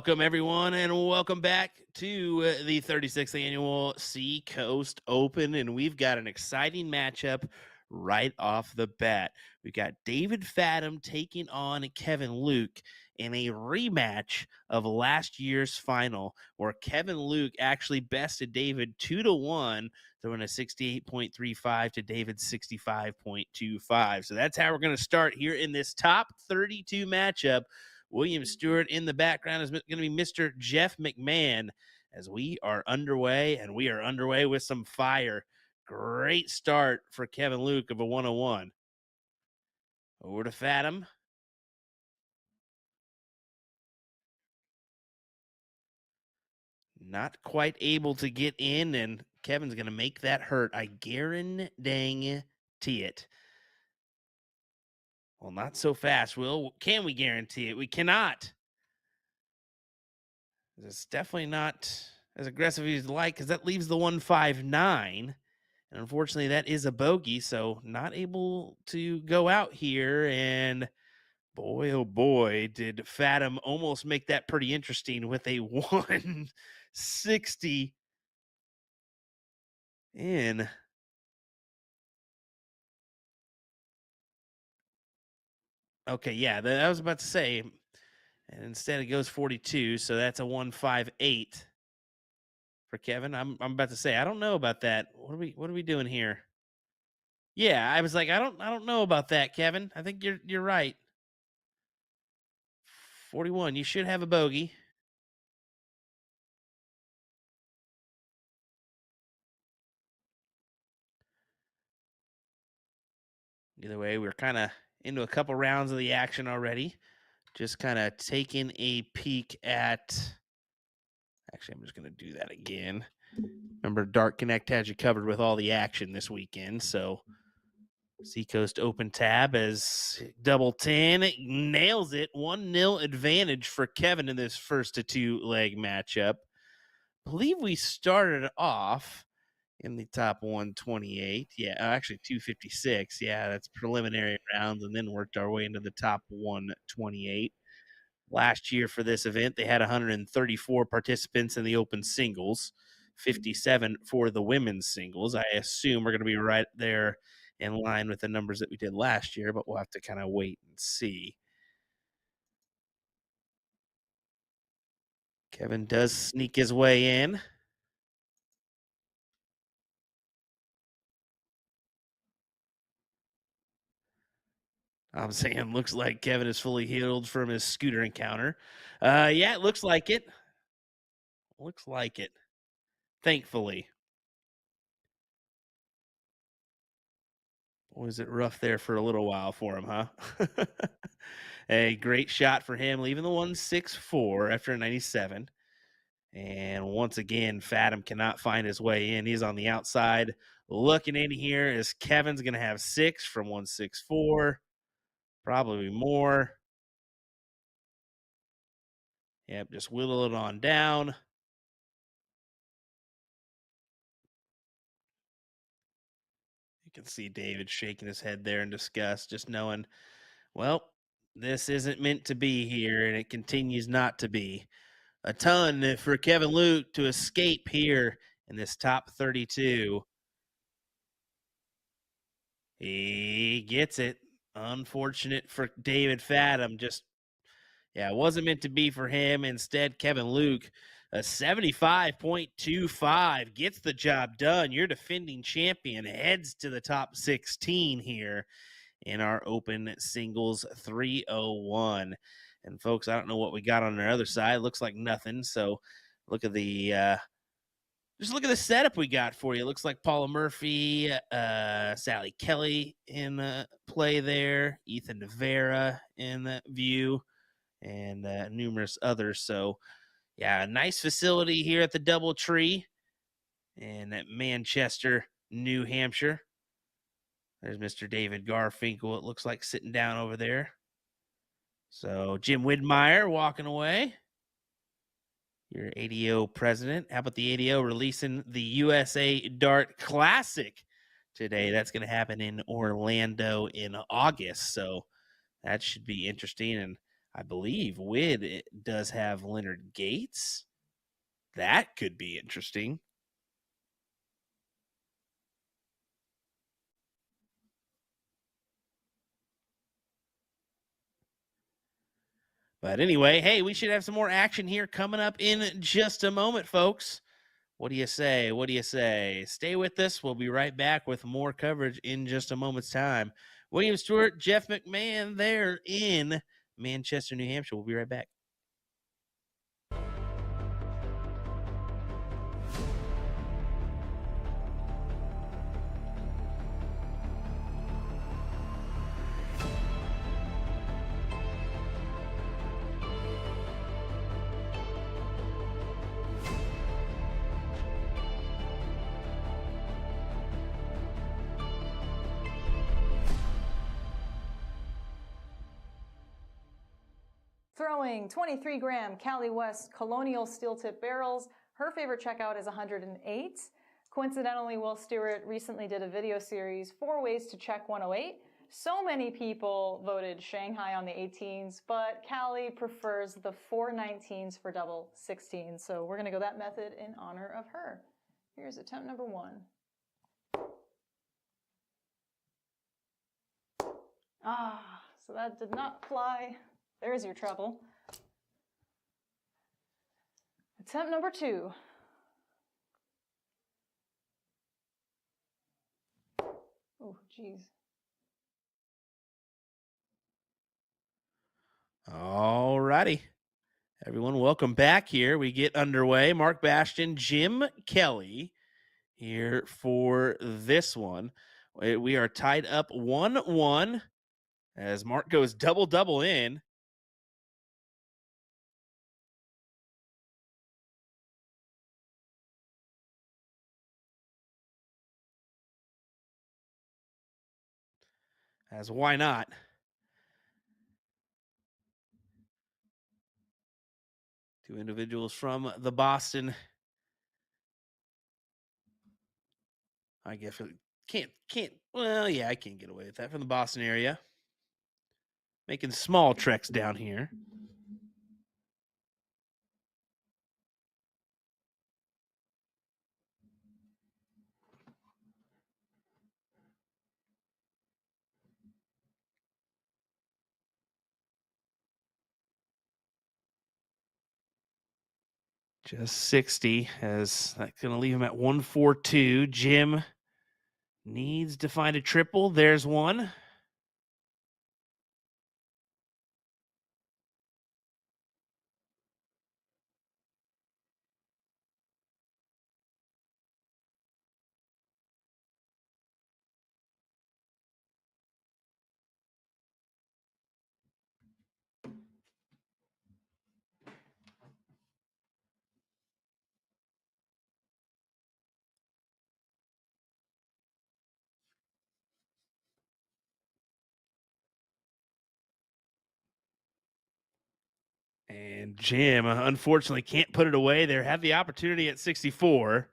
Welcome, everyone, and welcome back to the 36th annual Seacoast Open. And we've got an exciting matchup right off the bat. We've got David Fathom taking on Kevin Luke in a rematch of last year's final, where Kevin Luke actually bested David 2-1, throwing a 68.35 to David's 65.25. So that's how we're going to start here in this top 32 matchup. William Stewart in the background is going to be Mr. Jeff McMahon as we are underway, and we are underway with some fire. Great start for Kevin Luke of a 101. Over to Fathom. Not quite able to get in, and Kevin's going to make that hurt. I guarantee it. Well, not so fast, Will. Can we guarantee it? We cannot. It's definitely not as aggressive as you'd like, because that leaves the 159. And unfortunately, that is a bogey, so not able to go out here. And boy, oh boy, did Fathom almost make that pretty interesting with a 160 in. Okay, yeah, I was about to say, and instead it goes 42, so that's a 158 for Kevin. I'm about to say, I don't know about that. What are we doing here? Yeah, I was like, I don't know about that, Kevin. I think you're right. 41. You should have a bogey. Either way, we're kind of into a couple rounds of the action already. Just kind of taking a peek at. Actually, I'm just going to do that again. Remember, Dark Connect has you covered with all the action this weekend. So, Seacoast Open tab as double 10 nails it. 1-0 advantage for Kevin in this first to two leg matchup. Believe we started off in the top 128. Yeah, actually 256. Yeah, that's preliminary rounds, and then worked our way into the top 128. Last year for this event, they had 134 participants in the open singles, 57 for the women's singles. I assume we're going to be right there in line with the numbers that we did last year, but we'll have to kind of wait and see. Kevin does sneak his way in. I'm saying looks like Kevin is fully healed from his scooter encounter. Yeah, it looks like it. Looks like it. Thankfully. Was it rough there for a little while for him, huh? A great shot for him, leaving the 164 after a 97. And once again, Fathom cannot find his way in. He's on the outside looking in here as Kevin's going to have 6 from 164, probably more. Yep, just whittle it on down. You can see David shaking his head there in disgust, just knowing, well, this isn't meant to be here, and it continues not to be. A ton for Kevin Luke to escape here in this top 32. He gets it. Unfortunate for David Fathom. Just, yeah, it wasn't meant to be for him. Instead, Kevin Luke, a 75.25, gets the job done. Your defending champion heads to the top 16 here in our open singles 301. And folks, I don't know what we got on our other side. Looks like nothing. So look at the just look at the setup we got for you. It looks like Paula Murphy, Sally Kelly in play there, Ethan Nevera in the view, and numerous others. So, yeah, a nice facility here at the Double Tree in Manchester, New Hampshire. There's Mr. David Garfinkel, it looks like, sitting down over there. So, Jim Widmeyer walking away. Your ADO president. How about the ADO releasing the USA Dart Classic today? That's going to happen in Orlando in August. So that should be interesting. And I believe Wid does have Leonard Gates. That could be interesting. But anyway, hey, we should have some more action here coming up in just a moment, folks. What do you say? What do you say? Stay with us. We'll be right back with more coverage in just a moment's time. William Stewart, Jeff McMahon, there in Manchester, New Hampshire. We'll be right back. Throwing 23-gram Cali West Colonial steel tip barrels. Her favorite checkout is 108. Coincidentally, Will Stewart recently did a video series, 4 ways to check 108. So many people voted Shanghai on the 18s, but Cali prefers the 419s for double 16. So we're going to go that method in honor of her. Here's attempt number 1. So that did not fly. There's your trouble. Attempt number 2. Oh, geez. All righty. Everyone, welcome back here. We get underway. Mark Bastion, Jim Kelly here for this one. We are tied up 1-1 as Mark goes double in. As why not? Two individuals from the Boston. I guess can't. Well, yeah, I can't get away with that, from the Boston area. Making small treks down here. Just 60, as that's going to leave him at 142. Jim needs to find a triple. There's one. And Jim, unfortunately, can't put it away there. Had the opportunity at 64.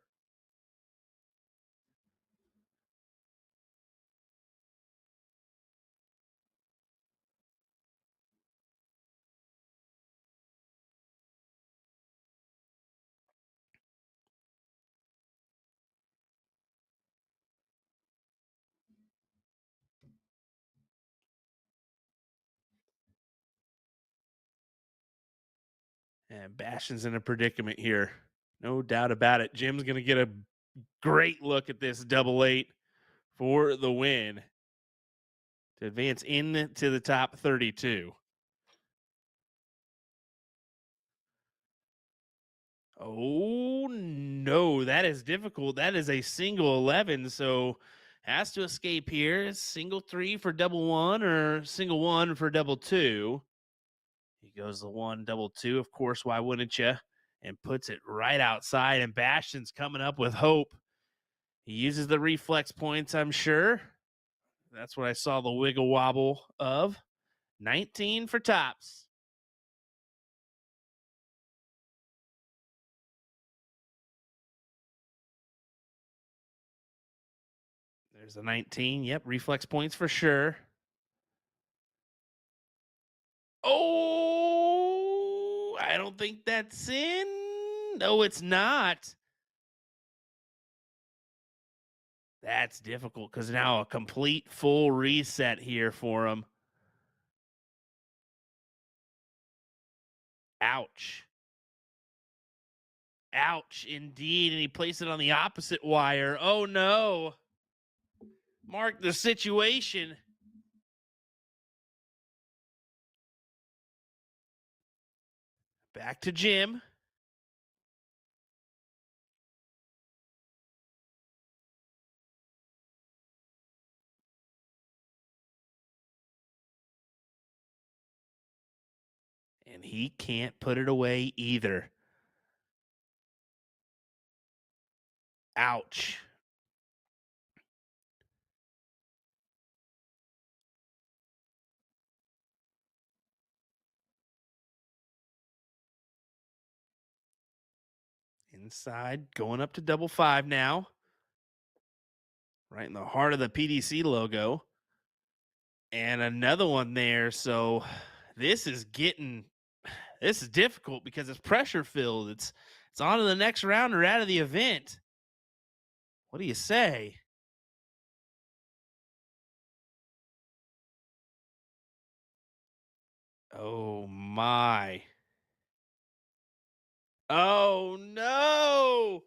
And Bastion's in a predicament here. No doubt about it. Jim's going to get a great look at this double eight for the win to advance into the top 32. Oh, no, that is difficult. That is a single 11, so has to escape here. Single 3 for double 1 or single 1 for double 2. He goes the 1, double 2. Of course, why wouldn't you? And puts it right outside, and Bastion's coming up with hope. He uses the reflex points, I'm sure. That's what I saw the wiggle wobble of. 19 for tops. There's a 19. Yep, reflex points for sure. Oh, don't think that's in. No, it's not. That's difficult because now a complete full reset here for him. Ouch. Ouch, indeed. And he placed it on the opposite wire. Oh, no. Mark the situation. Back to Jim. And he can't put it away either. Ouch. Inside, going up to double five now. Right in the heart of the PDC logo. And another one there. So this is difficult because it's pressure filled. It's on to the next round or out of the event. What do you say? Oh my. Oh no.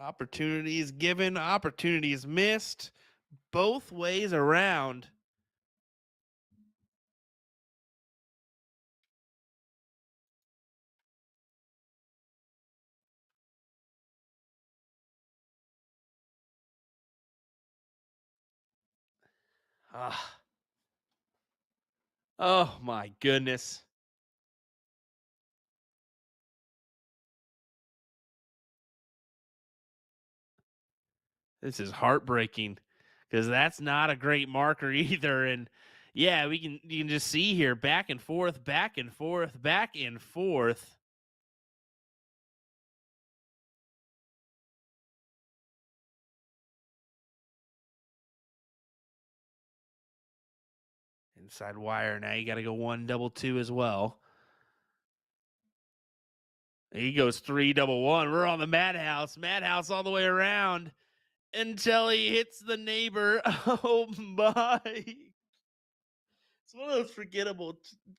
Opportunities given, opportunities missed, both ways around. Ah. Oh my goodness. This is heartbreaking because that's not a great marker either. And yeah, you can just see here back and forth, back and forth, back and forth. Inside wire. Now you got to go 1-2 as well. He goes 3-1. We're on the Madhouse. Madhouse all the way around until he hits the neighbor. Oh my. It's one of those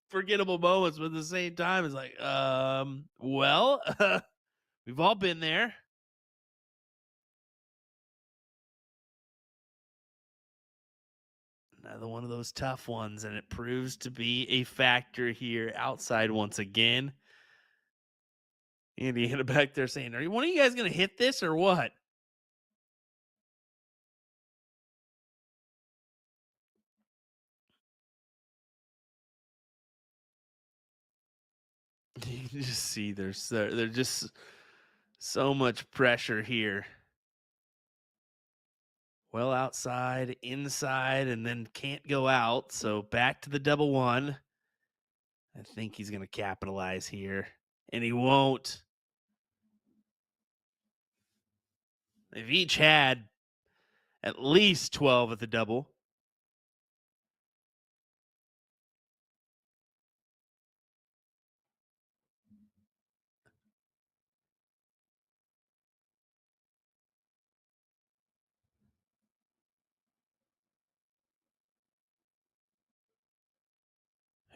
forgettable moments, but at the same time, it's like, well, we've all been there. Another one of those tough ones, and it proves to be a factor here outside once again. Indiana back there saying, "Are one of you guys going to hit this or what?" You can just see there's just so much pressure here. Well, outside, inside, and then can't go out. So back to the double one. I think he's going to capitalize here, and he won't. They've each had at least 12 at the double.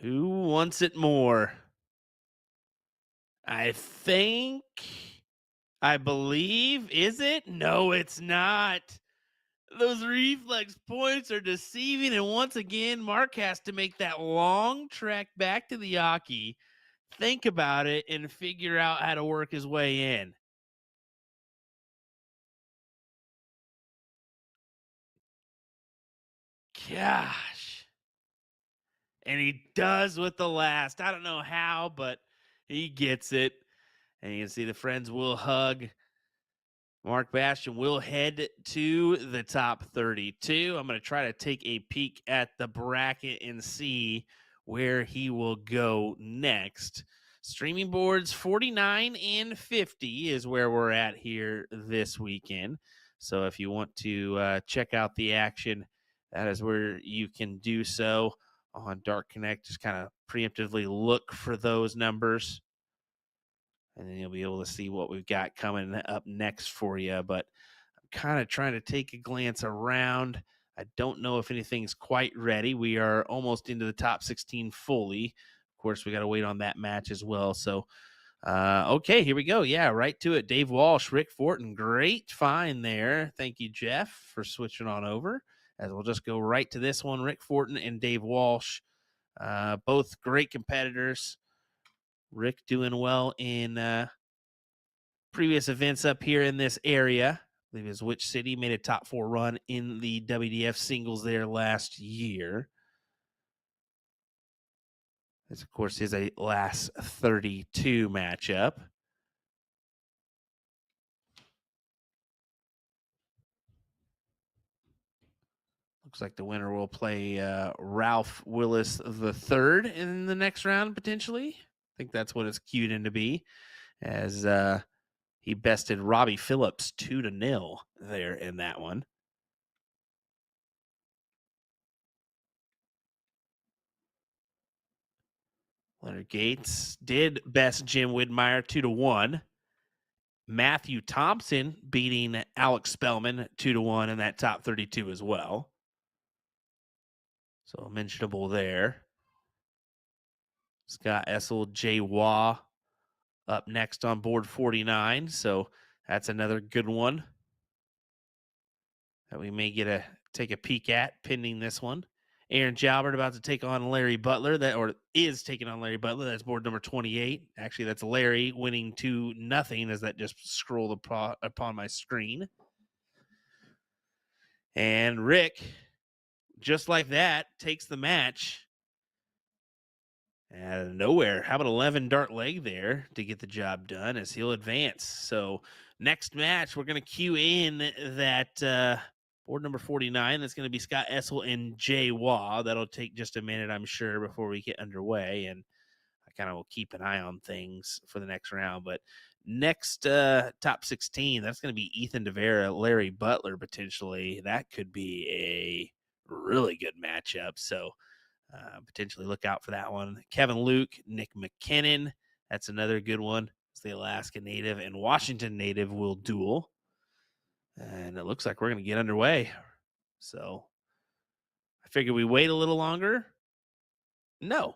Who wants it more? I believe, is it? No, it's not. Those reflex points are deceiving, and once again, Mark has to make that long trek back to the Yaki, think about it, and figure out how to work his way in. Gosh. And he does with the last. I don't know how, but he gets it. And you can see the friends will hug. Mark Bastian will head to the top 32. I'm going to try to take a peek at the bracket and see where he will go next. Streaming boards 49 and 50 is where we're at here this weekend. So if you want to check out the action, that is where you can do so. on Dark Connect. Just kind of preemptively look for those numbers, and then you'll be able to see what we've got coming up next for you. But I'm kind of trying to take a glance around. I don't know if anything's quite ready. We are almost into the top 16 fully. Of course, we got to wait on that match as well. So, okay, here we go. Yeah, right to it. Dave Walsh, Rick Fortin. Great find there. Thank you, Jeff, for switching on over. As we'll just go right to this one. Rick Fortin and Dave Walsh, both great competitors. Rick doing well in previous events up here in this area. I believe it was Which City made a top 4 run in the WDF singles there last year. This, of course, is a last 32 matchup. Looks like the winner will play Ralph Willis III in the next round, potentially. I think that's what it's cued in to be, as he bested Robbie Phillips 2-0 there in that one. Leonard Gates did best Jim Widmeyer 2-1. Matthew Thompson beating Alex Spellman 2-1 in that top 32 as well. So mentionable there. Scott Essel, Jay Waugh up next on board 49. So that's another good one that we may take a peek at pending this one. Aaron Jalbert about to take on Larry Butler, is taking on Larry Butler. That's board number 28. Actually, that's Larry winning 2-0 as that just scrolled upon my screen. And Rick, just like that, takes the match out of nowhere. How about 11 dart leg there to get the job done as he'll advance. So next match, we're going to cue in that board number 49. That's going to be Scott Essel and Jay Waugh. That'll take just a minute, I'm sure, before we get underway. And I kind of will keep an eye on things for the next round. But next top 16, that's going to be Ethan DeVera, Larry Butler, potentially. That could be a really good matchup. So potentially look out for that one. Kevin Luke, Nick McKinnon. That's another good one. It's the Alaska native and Washington native will duel. And it looks like we're going to get underway. So I figure we wait a little longer. No,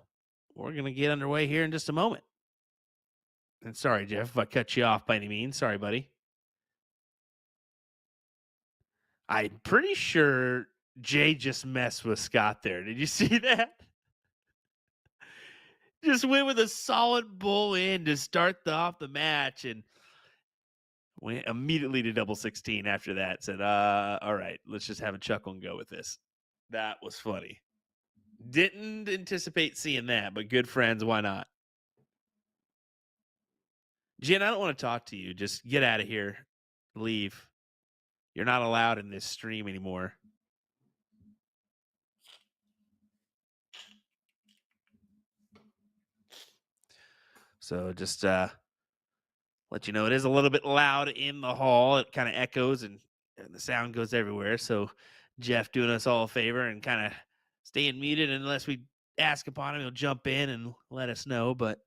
we're going to get underway here in just a moment. And sorry, Jeff, if I cut you off by any means. Sorry, buddy. I'm pretty sure Jay just messed with Scott there. Did you see that? Just went with a solid bull in to start off the match and went immediately to double 16 after that. Said, all right, let's just have a chuckle and go with this. That was funny. Didn't anticipate seeing that, but good friends, why not? Jen, I don't want to talk to you. Just get out of here. Leave. You're not allowed in this stream anymore. So just let you know it is a little bit loud in the hall. It kind of echoes and the sound goes everywhere. So Jeff doing us all a favor and kind of staying muted unless we ask upon him. He'll jump in and let us know. But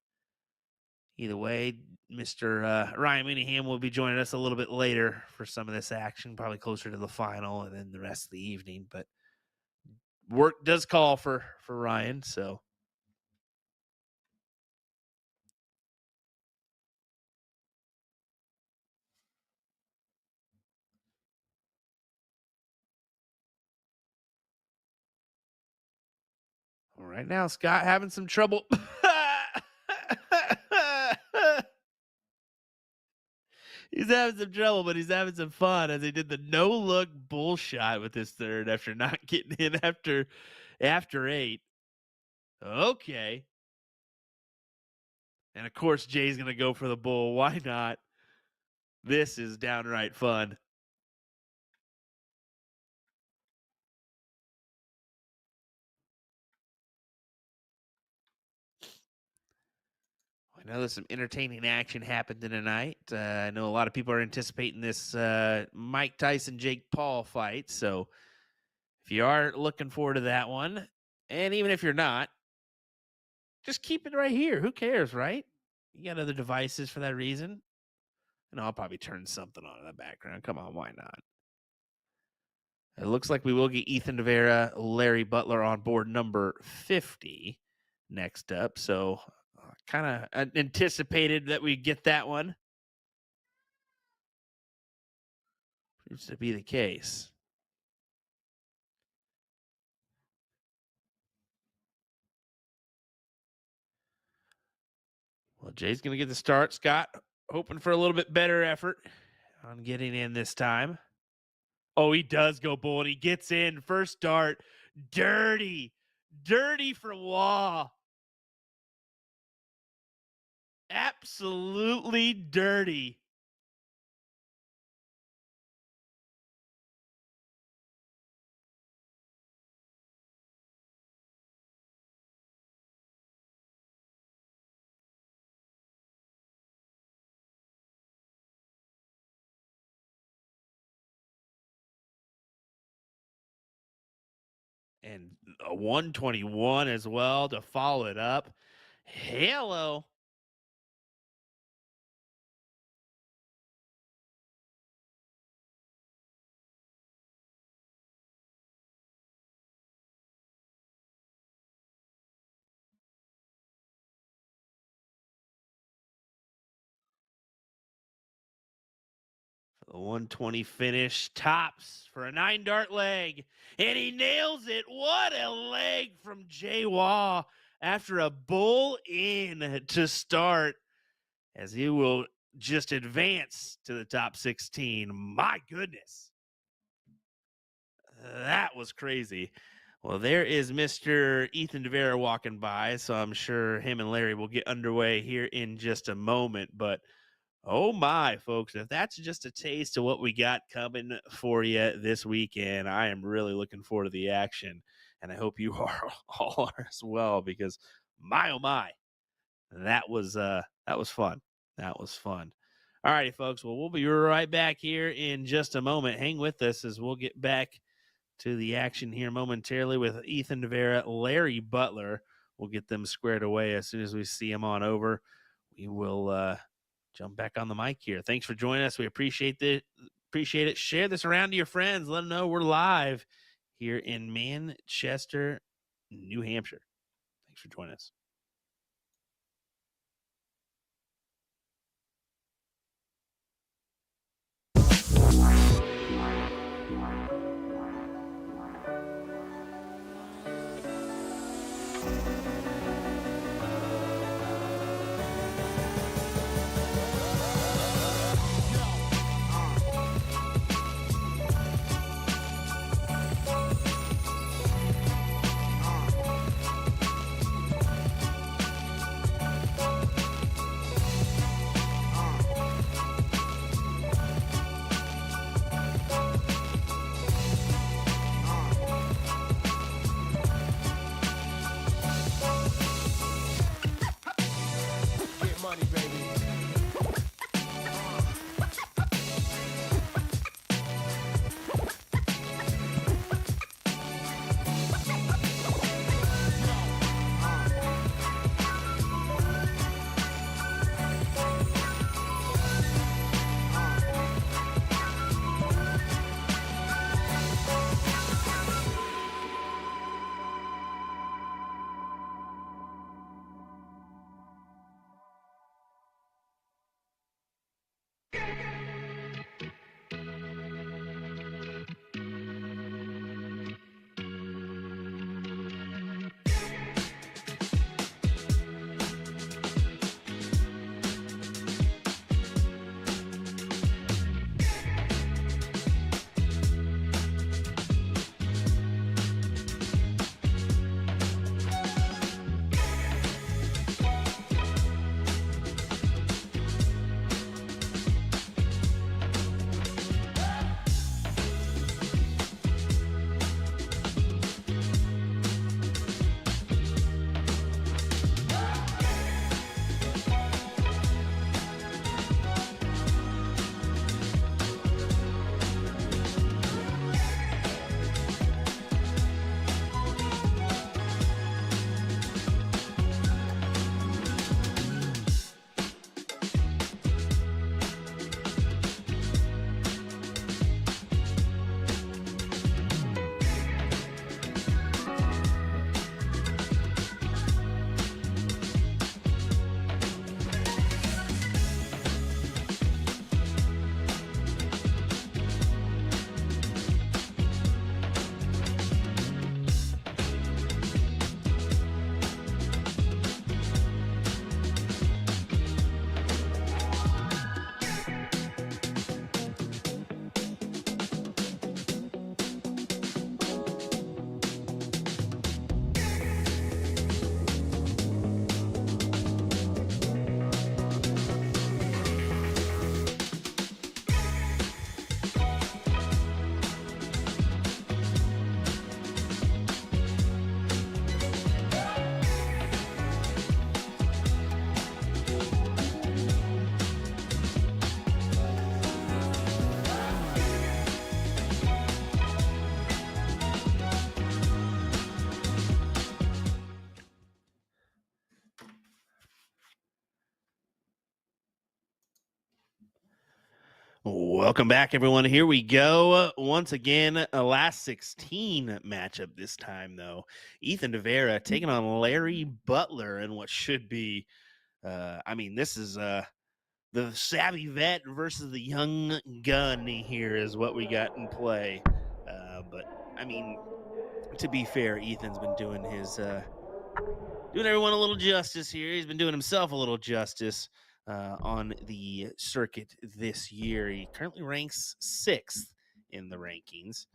either way, Mr. Ryan Mooneyham will be joining us a little bit later for some of this action, probably closer to the final and then the rest of the evening. But work does call for Ryan, so. All right, now Scott having some trouble. He's having some trouble, but he's having some fun as he did the no-look bull shot with his third after not getting in after 8. Okay. And of course, Jay's going to go for the bull. Why not? This is downright fun. I know there's some entertaining action happened tonight. I know a lot of people are anticipating this Mike Tyson, Jake Paul fight. So if you are looking forward to that one, And even if you're not, just keep it right here. Who cares, right? You got other devices for that reason. And I'll probably turn something on in the background. Come on, why not? It looks like we will get Ethan Devera, Larry Butler on board number 50 next up. So kind of anticipated that we get that one. Seems to be the case. Well, Jay's going to get the start. Scott, hoping for a little bit better effort on getting in this time. Oh, he does go bold. He gets in. First start. Dirty. Dirty for Waugh. Absolutely dirty. And a 121 as well to follow it up. Hello. The 120 finish, tops for a 9-dart leg, and he nails it. What a leg from Jay Waugh after a bull in to start, as he will just advance to the top 16. My goodness. That was crazy. Well, there is Mr. Ethan Devera walking by, so I'm sure him and Larry will get underway here in just a moment. But oh my, folks, if that's just a taste of what we got coming for you this weekend, I am really looking forward to the action. And I hope you all are as well, because my oh my, that was fun. That was fun. All righty, folks. Well, we'll be right back here in just a moment. Hang with us as we'll get back to the action here momentarily with Ethan Devera, Larry Butler. We'll get them squared away as soon as we see them on over. We will jump back on the mic here. Thanks for joining us. We appreciate it. Share this around to your friends. Let them know we're live here in Manchester, New Hampshire. Thanks for joining us. Welcome back, everyone. Here we go. Once again, a last 16 matchup this time, though. Ethan DeVera taking on Larry Butler in what should be, this is the savvy vet versus the young gun here is what we got in play. But, I mean, to be fair, Ethan's been doing doing everyone a little justice here. He's been doing himself a little justice on the circuit this year. He currently ranks 6th in the rankings.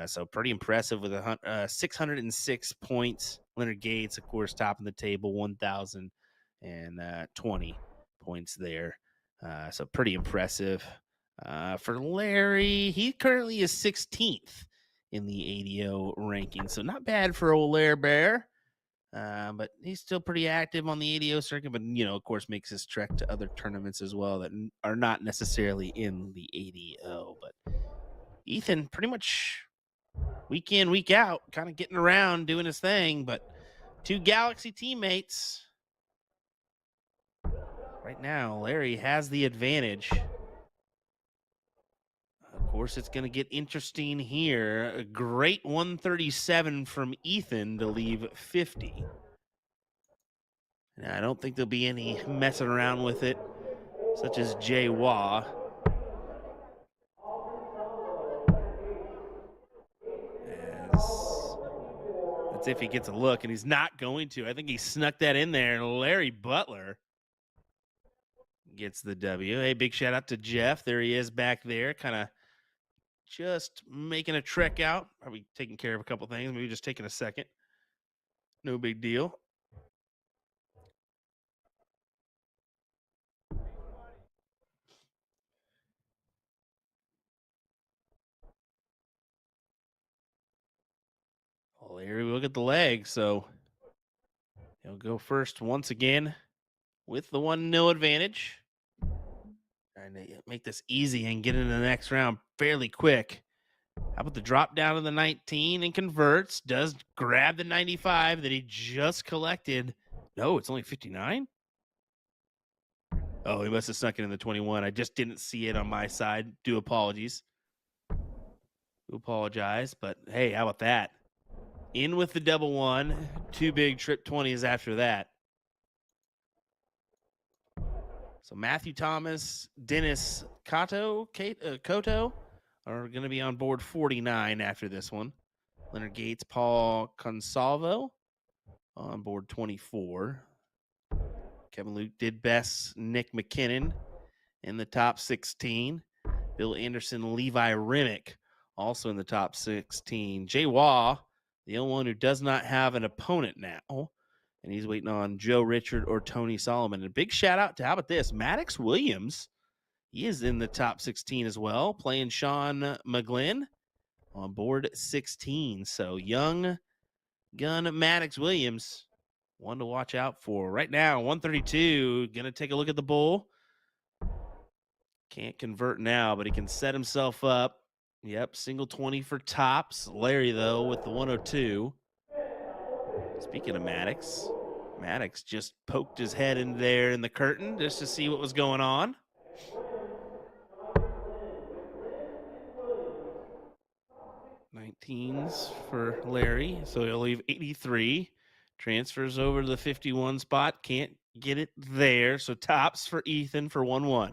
So pretty impressive with 606 points. Leonard Gates, of course, topping the table, 1,020 points there. So pretty impressive. For Larry, he currently is 16th in the ADO ranking. So not bad for old Larry Bear. But he's still pretty active on the ADO circuit, but, of course, makes his trek to other tournaments as well that are not necessarily in the ADO. But Ethan, pretty much week in, week out, kind of getting around, doing his thing. But 2 Galaxy teammates. Right now, Larry has the advantage. Of course, it's going to get interesting here. A great 137 from Ethan to leave 50. And I don't think there'll be any messing around with it, such as Jay Waugh. That's if he gets a look, and he's not going to. I think he snuck that in there. Larry Butler gets the W. Hey, big shout out to Jeff. There he is back there, kind of just making a trek out. Probably taking care of a couple things, maybe just taking a second. No big deal. Well, Larry will get the leg, so he'll go first once again with the 1-0 advantage. Trying to make this easy and get into the next round fairly quick. How about the drop down to the 19 and converts? Does grab the 95 that he just collected. No, it's only 59. Oh, he must have snuck it in the 21. I just didn't see it on my side. Do apologies. Do apologize. But hey, how about that? In with the double 1. 2 big trip 20s after that. So Matthew Thomas, Dennis Koto are going to be on board 49 after this one. Leonard Gates, Paul Consalvo on board 24. Kevin Luke did best. Nick McKinnon in the top 16. Bill Anderson, Levi Remick also in the top 16. Jay Waugh, the only one who does not have an opponent now. And he's waiting on Joe Richard or Tony Solomon. And a big shout out to, how about this, Maddox Williams. He is in the top 16 as well, playing Sean McGlynn on board 16. So young gun Maddox Williams, one to watch out for. Right now, 132, going to take a look at the bull. Can't convert now, but he can set himself up. Yep, single 20 for tops. Larry, though, with the 102. Speaking of Maddox, Maddox just poked his head in there in the curtain just to see what was going on. 19s for Larry, so he'll leave 83. Transfers over to the 51 spot. Can't get it there. So tops for Ethan for 1-1.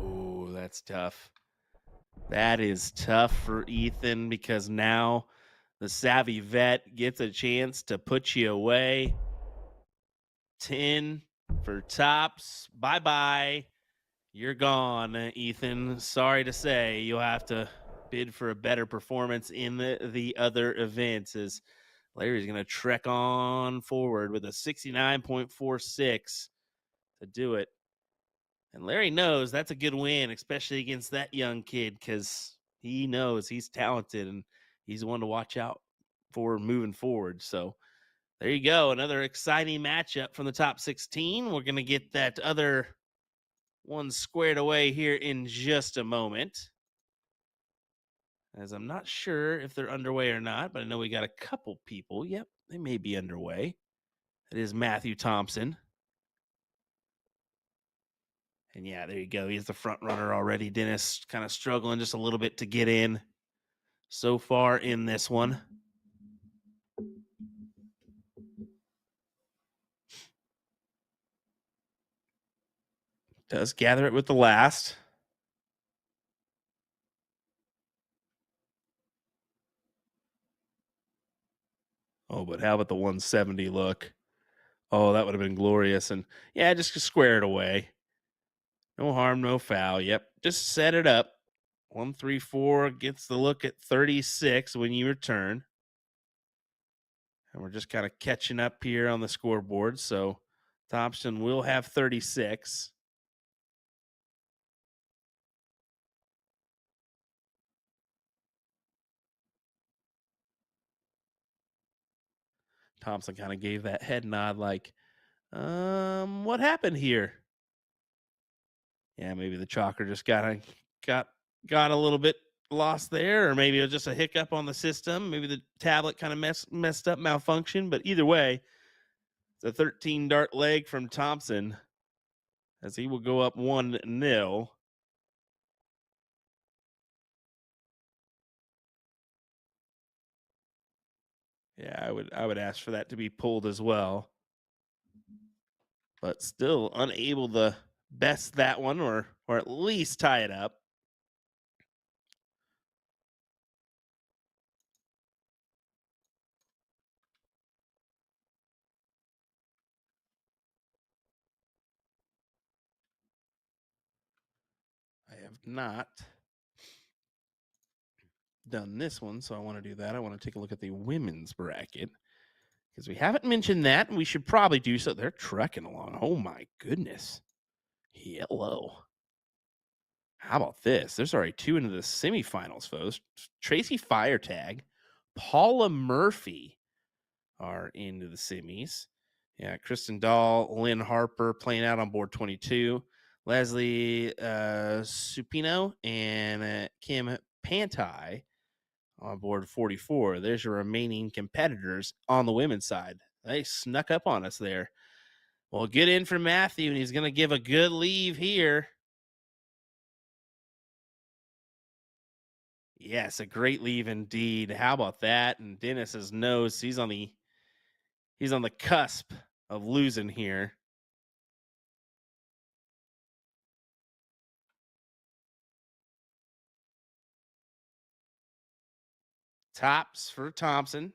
Oh, that's tough. That is tough for Ethan because now the savvy vet gets a chance to put you away. 10 for tops. Bye-bye. You're gone, Ethan. Sorry to say, you'll have to bid for a better performance in the other events, as Larry's going to trek on forward with a 69.46 to do it. And Larry knows that's a good win, especially against that young kid, because he knows he's talented and he's one to watch out for moving forward. So there you go. Another exciting matchup from the top 16. We're going to get that other one squared away here in just a moment. as I'm not sure if they're underway or not, but I know we got a couple people. Yep, they may be underway. It is Matthew Thompson. And yeah, there you go. He's the front runner already. Dennis kind of struggling just a little bit to get in so far in this one. Does gather it with the last. Oh, but how about the 170 look? Oh, that would have been glorious. And yeah, just square it away. No harm, no foul. Yep. Just set it up. 134 gets the look at 36 when you return. And we're just kind of catching up here on the scoreboard. So Thompson will have 36. Thompson kind of gave that head nod like, what happened here? Yeah, maybe the chalker just got a little bit lost there, or maybe it was just a hiccup on the system. Maybe the tablet kind of messed up, malfunction. But either way, it's a 13 dart leg from Thompson as he will go up 1-0. Yeah, I would ask for that to be pulled as well. But still unable to best that one or at least tie it up. I have not done this one, so I want to do that. I want to take a look at the women's bracket because we haven't mentioned that, and we should probably do so. They're trucking along. Oh my goodness. Hello. How about this? There's already two into the semifinals, folks. Tracy Firetag, Paula Murphy are into the semis. Yeah, Kristen Dahl, Lynn Harper playing out on board 22. Leslie Supino and Kim Pantai on board 44. There's your remaining competitors on the women's side. They snuck up on us there. Well, good in for Matthew, and he's going to give a good leave here. Yes, a great leave indeed. How about that? And Dennis's nose, he's on the cusp of losing here. Tops for Thompson.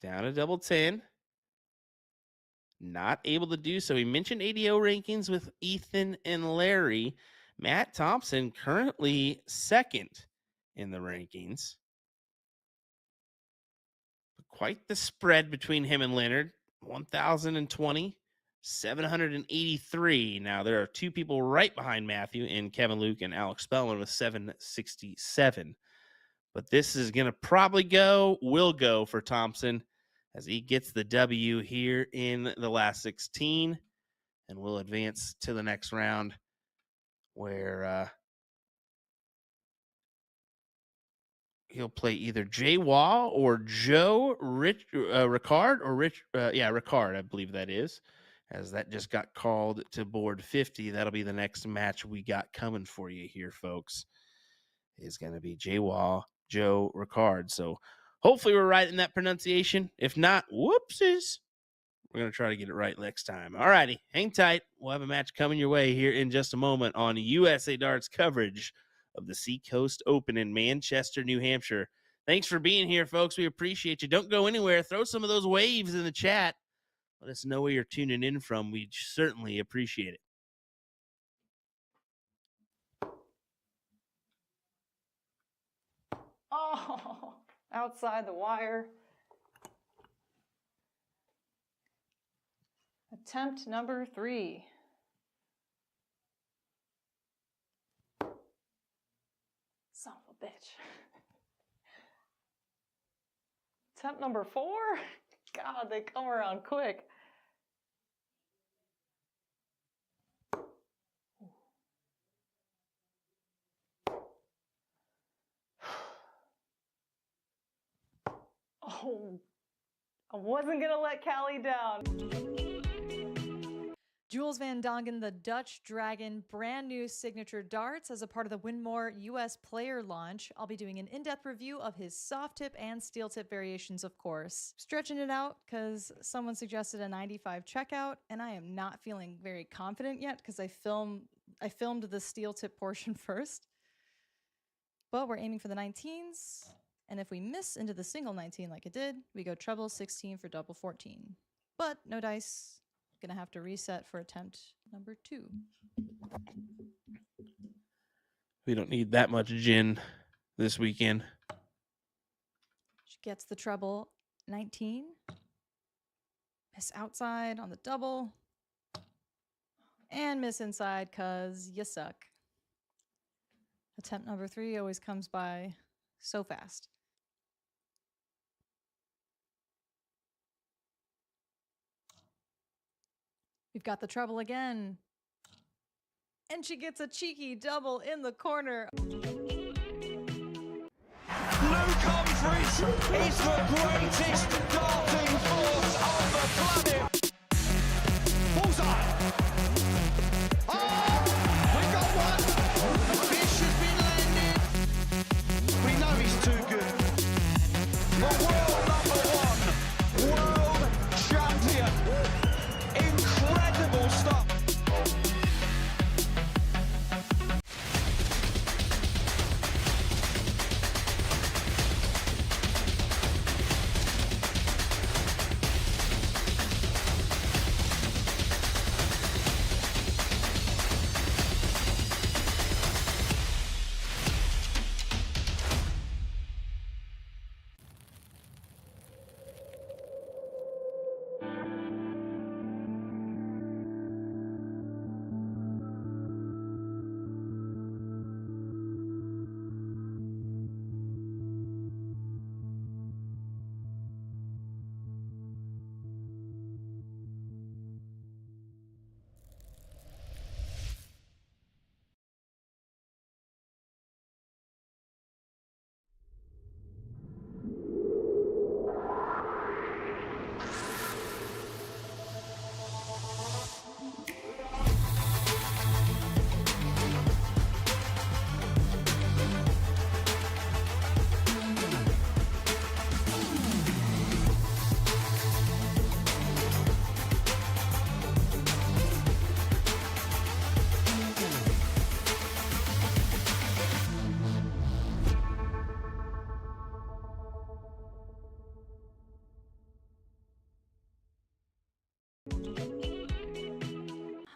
Down to double 10. Not able to do so. He mentioned ADO rankings with Ethan and Larry. Matt Thompson currently second in the rankings. Quite the spread between him and Leonard. 1,020, 783. Now, there are two people right behind Matthew in Kevin Luke and Alex Spellman with 767. But this is going to will go for Thompson as he gets the W here in the last 16 and will advance to the next round where he'll play either Jay Waugh or Joe Ricard or Ricard, I believe that is, as that just got called to board 50. That'll be the next match we got coming for you here, folks. Is going to be Jay Waugh, Joe Ricard. So hopefully we're right in that pronunciation. If not, whoopsies. We're going to try to get it right next time. All righty, hang tight. We'll have a match coming your way here in just a moment on USA Darts coverage of the Seacoast Open in Manchester, New Hampshire. Thanks for being here, folks. We appreciate you. Don't go anywhere. Throw some of those waves in the chat. Let us know where you're tuning in from. We certainly appreciate it. Oh, outside the wire. Attempt number 3. Son of a bitch. Attempt number 4? God, they come around quick. Oh, I wasn't gonna let Callie down. Jules Van Dongen, the Dutch Dragon, brand new signature darts as a part of the Winmore US player launch. I'll be doing an in-depth review of his soft tip and steel tip variations, of course. Stretching it out because someone suggested a 95 checkout, and I am not feeling very confident yet because I filmed the steel tip portion first. But we're aiming for the 19s, and if we miss into the single 19 like it did, we go treble 16 for double 14. But no dice. Gonna have to reset for attempt number 2. We don't need that much gin this weekend. She gets the treble 19. Miss outside on the double. And miss inside because you suck. Attempt number 3 always comes by so fast. We've got the treble again. And she gets a cheeky double in the corner. Luke Humphries is the greatest darting force on the planet. Bullseye. Oh, we got one. The fish has been landed. We know he's too good. The world number 1, world champion. Incredible stuff.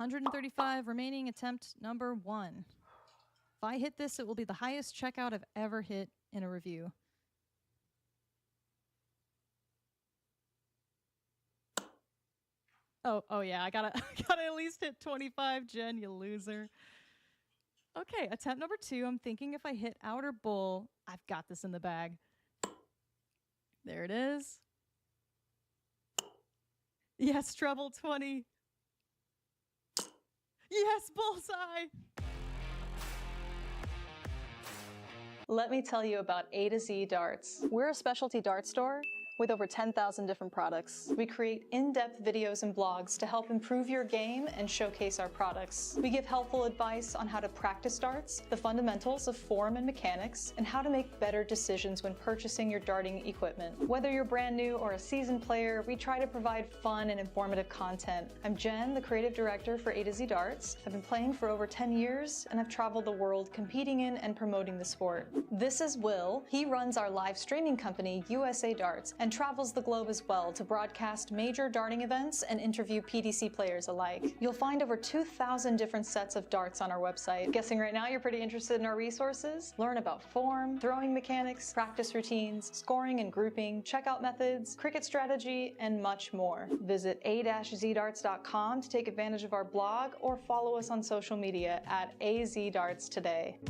$135 remaining, attempt number 1. If I hit this, it will be the highest checkout I've ever hit in a review. Oh yeah, I gotta at least hit 25, Jen, you loser. Okay, attempt number 2. I'm thinking if I hit outer bull, I've got this in the bag. There it is. Yes, treble 20. Yes, bullseye! Let me tell you about A to Z Darts. We're a specialty dart store with over 10,000 different products. We create in-depth videos and blogs to help improve your game and showcase our products. We give helpful advice on how to practice darts, the fundamentals of form and mechanics, and how to make better decisions when purchasing your darting equipment. Whether you're brand new or a seasoned player, we try to provide fun and informative content. I'm Jen, the creative director for A to Z Darts. I've been playing for over 10 years, and I've traveled the world competing in and promoting the sport. This is Will. He runs our live streaming company, USA Darts, and travels the globe as well to broadcast major darting events and interview PDC players alike. You'll find over 2,000 different sets of darts on our website. Guessing right now you're pretty interested in our resources? Learn about form, throwing mechanics, practice routines, scoring and grouping, checkout methods, cricket strategy, and much more. Visit a-zdarts.com to take advantage of our blog or follow us on social media at AZDarts today.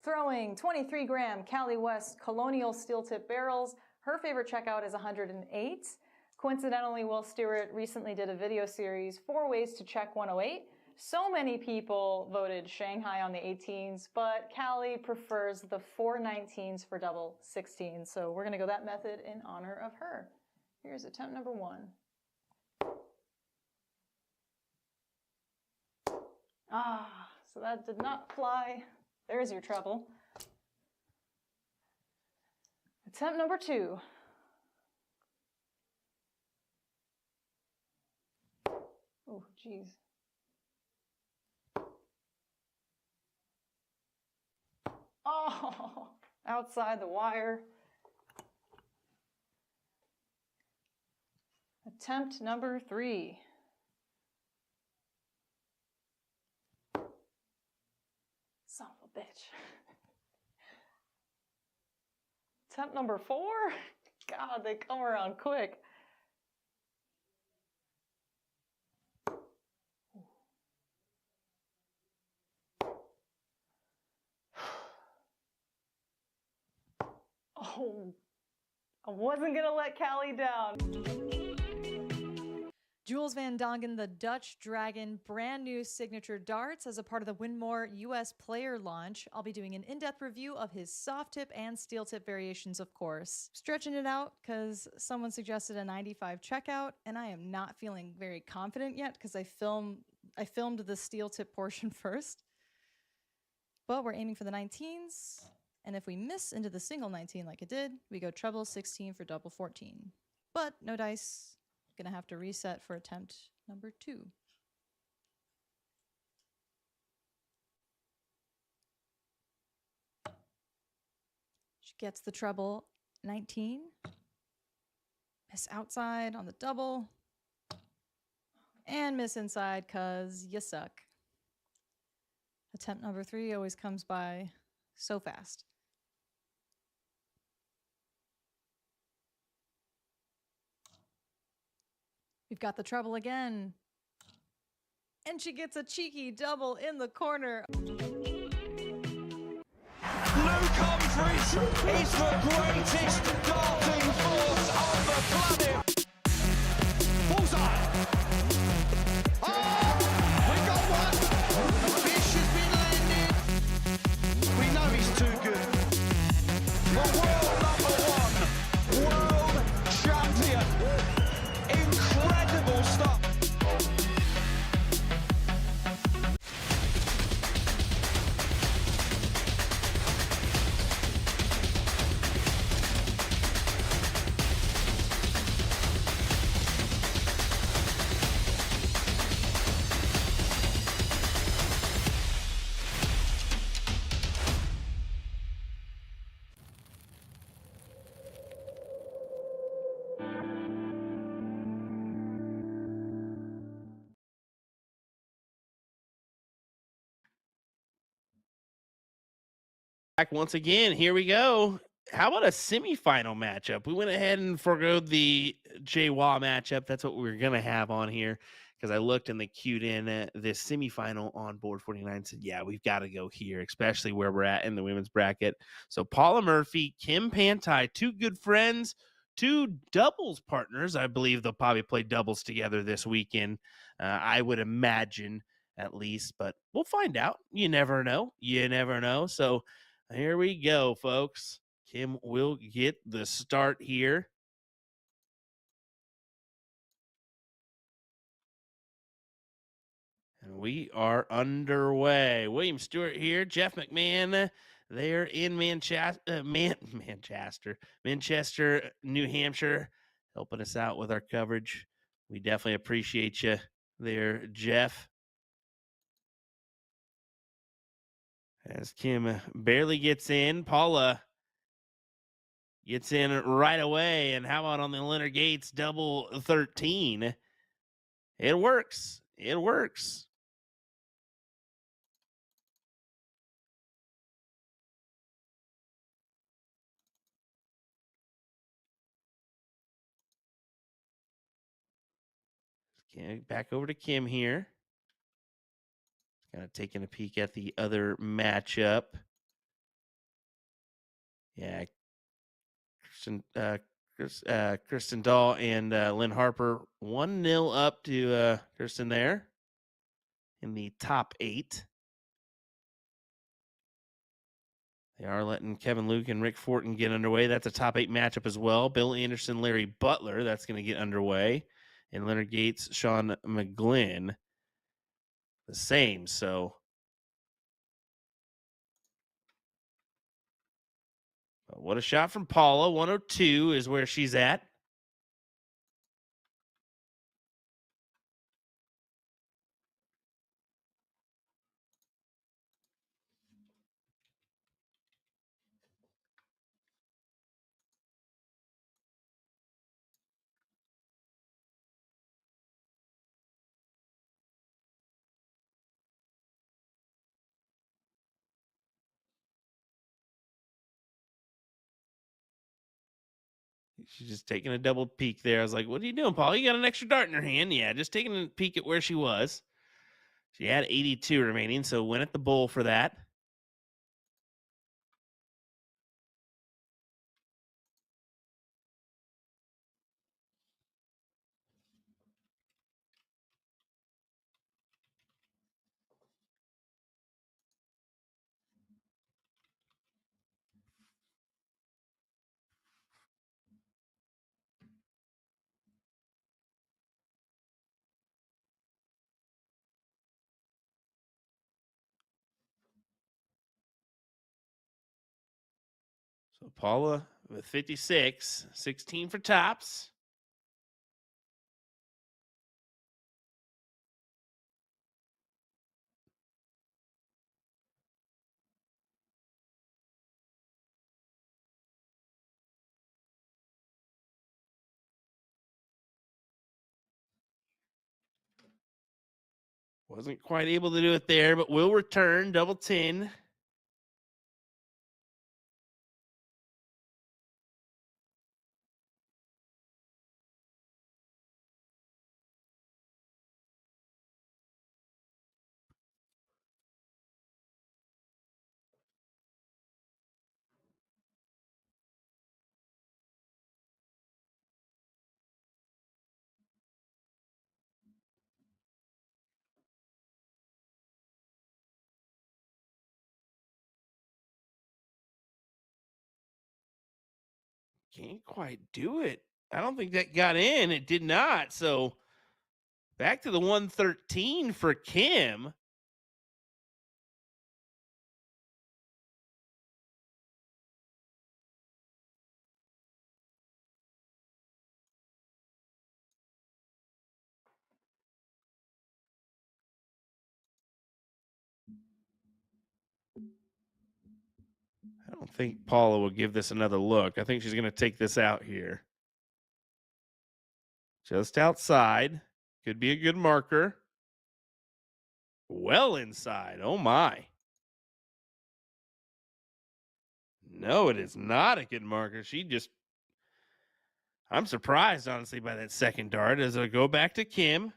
Throwing 23-gram Cali West Colonial steel tip barrels. Her favorite checkout is 108. Coincidentally, Will Stewart recently did a video series, 4 ways to check 108. So many people voted Shanghai on the 18s, but Callie prefers the 419s for double 16. So we're gonna go that method in honor of her. Here's attempt number 1. So that did not fly. There's your trouble. Attempt number 2. Oh, geez. Oh, outside the wire. Attempt number 3. Son of a bitch. Attempt number 4. God, they come around quick. Oh, I wasn't gonna let Callie down. Jules Van Dongen, the Dutch Dragon, brand new signature darts as a part of the Winmore US player launch. I'll be doing an in-depth review of his soft tip and steel tip variations, of course. Stretching it out because someone suggested a 95 checkout, and I am not feeling very confident yet because I filmed the steel tip portion first. But we're aiming for the 19s. And if we miss into the single 19 like it did, we go treble 16 for double 14. But no dice. Gonna have to reset for attempt number 2. She gets the treble 19. Miss outside on the double. And miss inside because you suck. Attempt number 3 always comes by so fast. We've got the treble again. And she gets a cheeky double in the corner. Luke Humphries is the greatest darting force on the planet. Bullseye. Oh, we got one. Fish has been landed. We know he's too good. The world number 1, world champion. Incredible stuff. Back once again. Here we go. How about a semifinal matchup? We went ahead and forgoed the Jwa matchup. That's what we were going to have on here because I looked and they queued in this semifinal on board 49 and said, yeah, we've got to go here, especially where we're at in the women's bracket. So Paula Murphy, Kim Pantai, 2 good friends, 2 doubles partners. I believe they'll probably play doubles together this weekend. I would imagine at least, but we'll find out. You never know. You never know. So here we go, folks. Kim will get the start here. And we are underway. William Stewart here, Jeff McMahon. They're in Manchester, New Hampshire, helping us out with our coverage. We definitely appreciate you there, Jeff. As Kim barely gets in, Paula gets in right away. And how about on the Leonard Gates double 13? It works. It works. Okay, back over to Kim here. Kind of taking a peek at the other matchup. Yeah, Kristen Dahl and Lynn Harper 1-0 up to Kristen there in the top 8. They are letting Kevin Luke and Rick Fortin get underway. That's a top 8 matchup as well. Bill Anderson, Larry Butler, that's going to get underway. And Leonard Gates, Sean McGlynn, the same. So what a shot from Paula. 102 is where she's at. She's just taking a double peek there. I was like, what are you doing, Paul? You got an extra dart in her hand? Yeah, just taking a peek at where she was. She had 82 remaining, so went at the bull for that. So Paula with 56, 16 for tops. Wasn't quite able to do it there, but will return double 10. Can't quite do it. I don't think that got in. It did not. So back to the 113 for Kim. I don't think Paula will give this another look. I think she's going to take this out here. Just outside. Could be a good marker. Well inside. Oh, my. No, it is not a good marker. I'm surprised, honestly, by that second dart as I go back to Kim.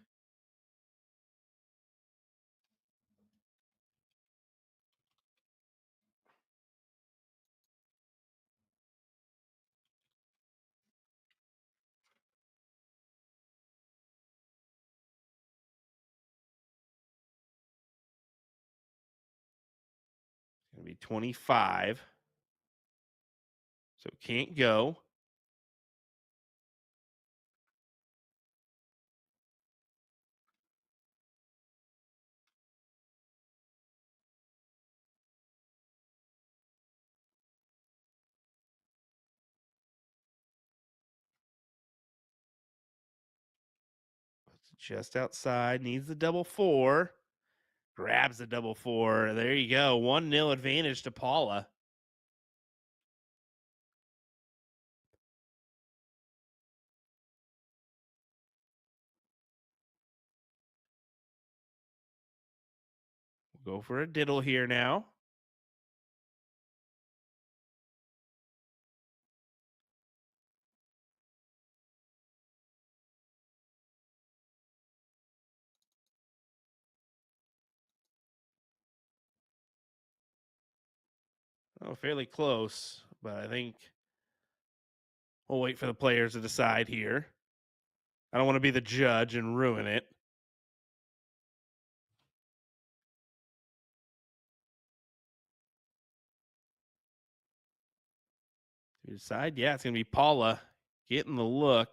It's going to be 25. So can't go. Just outside. Needs the double 4. Grabs the double 4. There you go. 1-0 advantage to Paula. We'll go for a diddle here now. Oh, fairly close. but I think we'll wait for the players to decide here. I don't want to be the judge and ruin it. You decide, yeah, it's going to be Paula getting the look.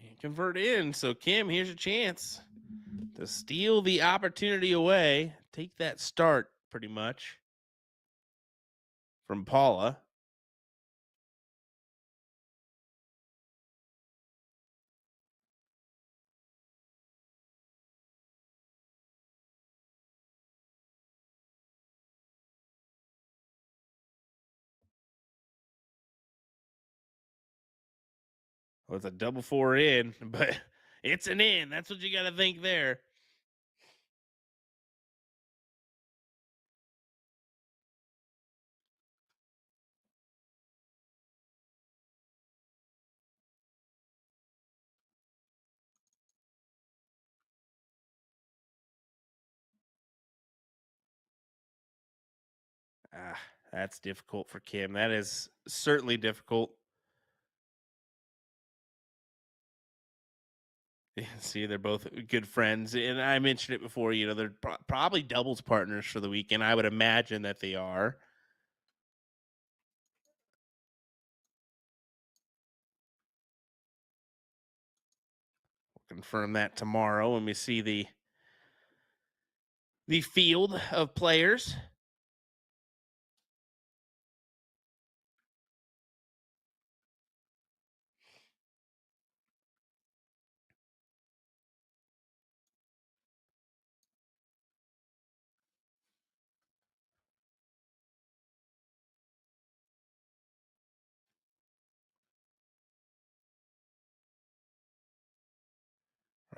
Can't convert in. So, Kim, here's your chance to steal the opportunity away. Take that start, pretty much, from Paula. Well, it's a double four in, but it's an in. That's what you got to think there. Ah, that's difficult for Kim. That is certainly difficult. See, they're both good friends, and I mentioned it before. They're probably doubles partners for the weekend. I would imagine that they are. We'll confirm that tomorrow when we see the field of players.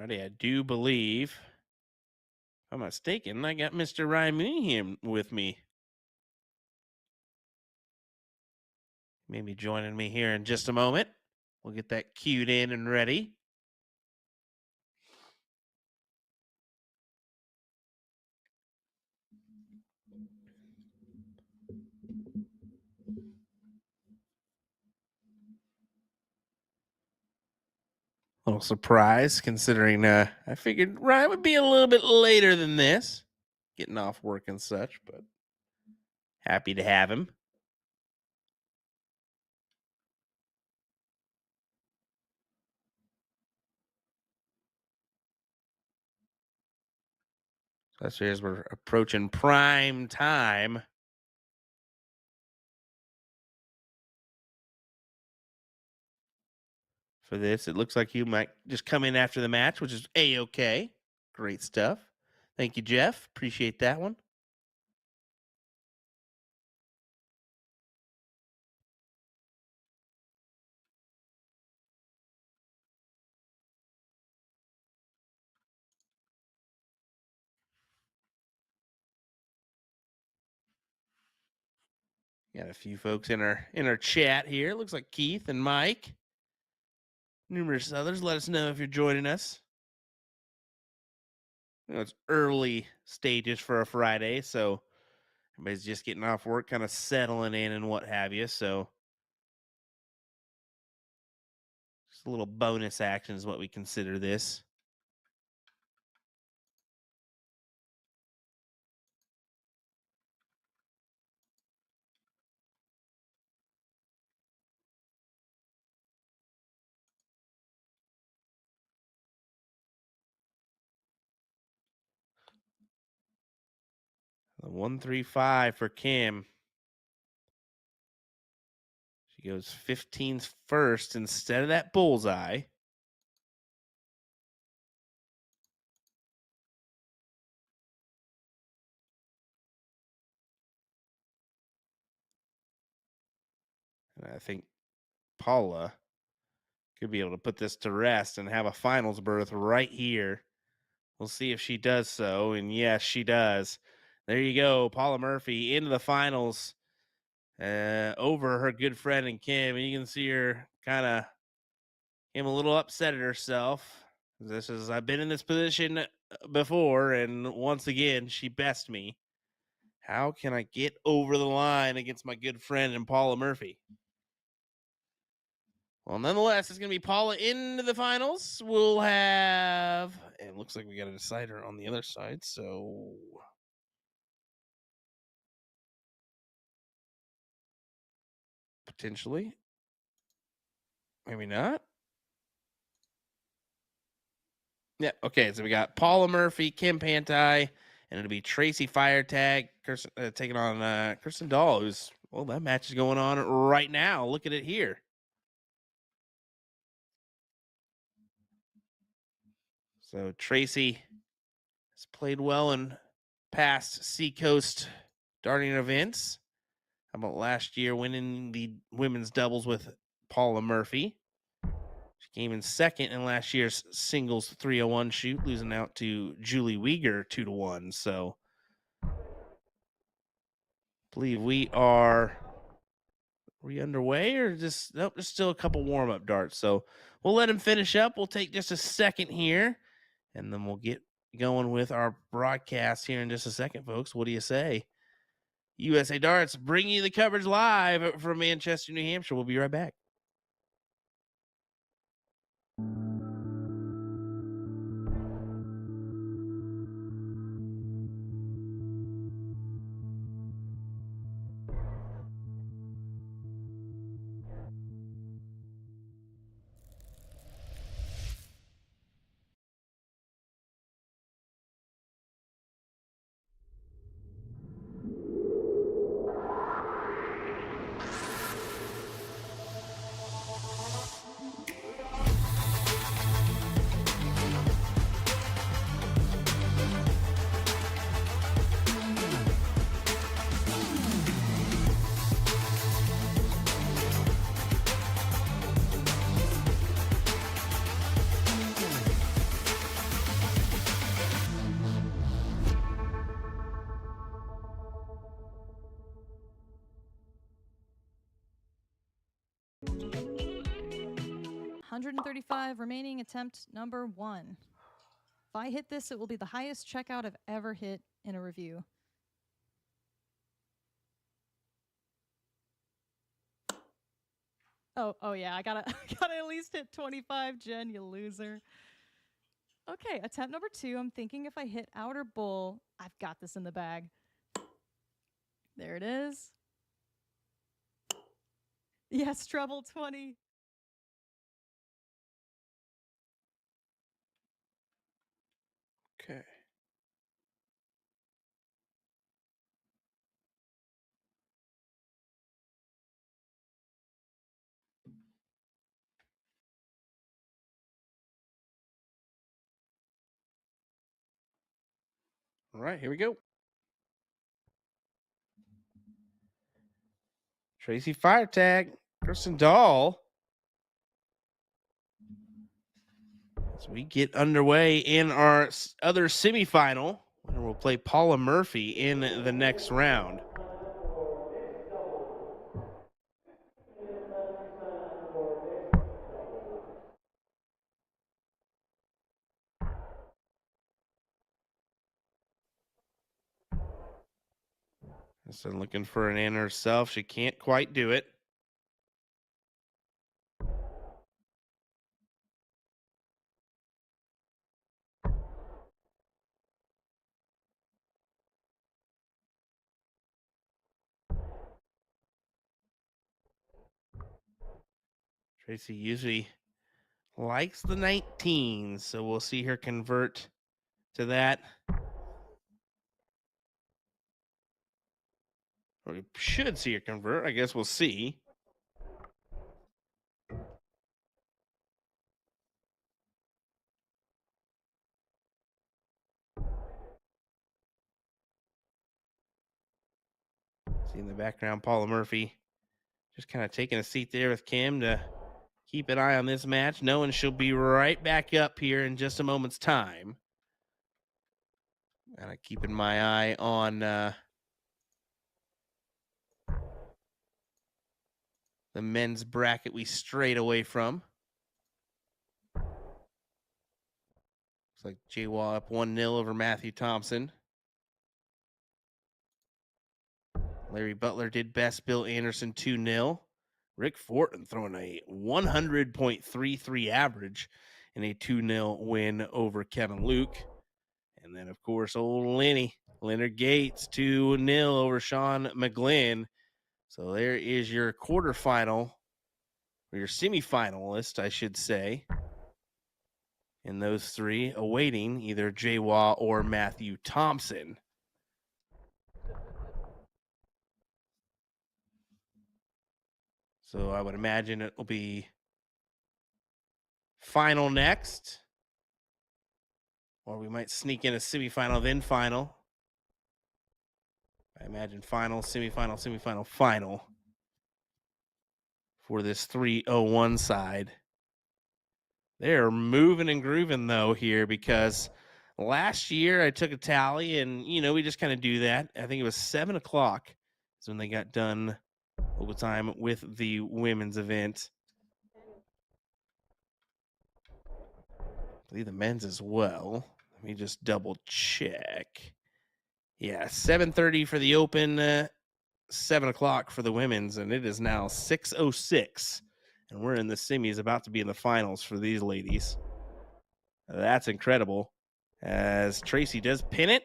Righty, I do believe, if I'm not mistaken, I got Mr. Ryan Mooney here with me. Maybe joining me here in just a moment. We'll get that cued in and ready. Little surprise considering I figured Ryan would be a little bit later than this, getting off work and such, but happy to have him. Especially as we're approaching prime time. For this, it looks like you might just come in after the match, which is A-okay. Great stuff. Thank you, Jeff. Appreciate that one. Got a few folks in our chat here. Looks like Keith and Mike. Numerous others. Let us know if you're joining us. It's early stages for a Friday, so everybody's just getting off work, kind of settling in and what have you. So just a little bonus action is what we consider this. The 135 for Kim. She goes 15th first instead of that bullseye. And I think Paula could be able to put this to rest and have a finals berth right here We'll see if she does so. And yes, she does. There you go. Paula Murphy into the finals over her good friend and Kim. And you can see her kind of Kim a little upset at herself. I've been in this position before, and once again, she best me. How can I get over the line against my good friend and Paula Murphy? Well, nonetheless, it's going to be Paula into the finals. We'll have, and it looks like we got a decider on the other side. So potentially, maybe not. Yeah. Okay. So we got Paula Murphy, Kim Pantai, and it'll be Tracy Firetag taking on Kirsten Dahl, who's, well, that match is going on right now. Look at it here. So Tracy has played well in past Seacoast darting events. How about last year winning the women's doubles with Paula Murphy? She came in second in last year's singles 301 shoot, losing out to Julie Weger 2-1. So I believe we underway or just nope, there's still a couple warm-up darts. So we'll let him finish up. We'll take just a second here, and then we'll get going with our broadcast here in just a second, folks. What do you say? USA Darts bringing you the coverage live from Manchester, New Hampshire. We'll be right back. $135 remaining, attempt number 1. If I hit this, it will be the highest checkout I've ever hit in a review. Oh yeah, I gotta at least hit 25, Jen, you loser. Okay, attempt number 2. I'm thinking if I hit outer bull, I've got this in the bag. There it is. Yes, treble 20. Okay. All right, here we go. Tracy Firetag, Kirsten Dahl. As we get underway in our other semifinal, where we'll play Paula Murphy in the next round. So looking for an in herself. She can't quite do it. Tracy usually likes the 19, so we'll see her convert to that. Or we should see her convert. I guess we'll see. See in the background, Paula Murphy just kind of taking a seat there with Kim to keep an eye on this match, knowing she'll be right back up here in just a moment's time. And I'm keeping my eye on the men's bracket we strayed away from. Looks like J-Wall up 1-0 over Matthew Thompson. Larry Butler did best. Bill Anderson 2-0. Rick Fortin throwing a 100.33 average in a 2-0 win over Kevin Luke. And then, of course, old Leonard Gates 2-0 over Sean McGlynn. So there is your quarterfinal, or your semifinalist, I should say. And those three awaiting either J-Waw or Matthew Thompson. So I would imagine it will be final next. Or we might sneak in a semifinal, then final. I imagine final, semifinal, final for this 301 side. They're moving and grooving, though, here, because last year I took a tally, and, we just kind of do that. I think it was 7 o'clock is when they got done local time with the women's event. I believe the men's as well. Let me just double check. Yeah, 7:30 for the open, 7 o'clock for the women's, and it is now 6:06, and we're in the semis, about to be in the finals for these ladies. That's incredible, as Tracy does pin it.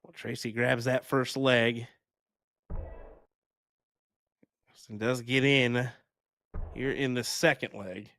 Well, Tracy grabs that first leg and does get in here in the second leg.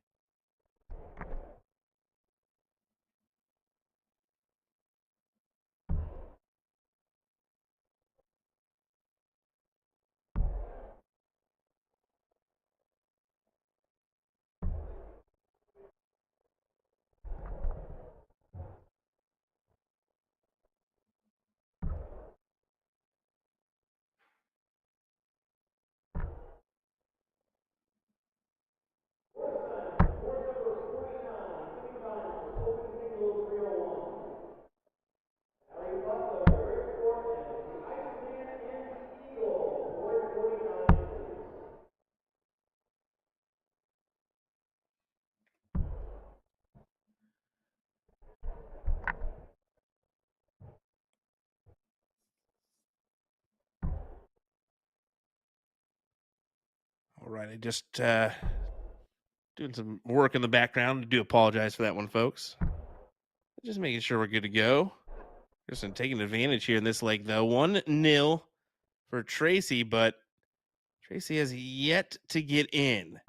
All right, I just doing some work in the background. I do apologize for that one, folks. Just making sure we're good to go. Just taking advantage here in this leg, though. 1-0 for Tracy, but Tracy has yet to get in.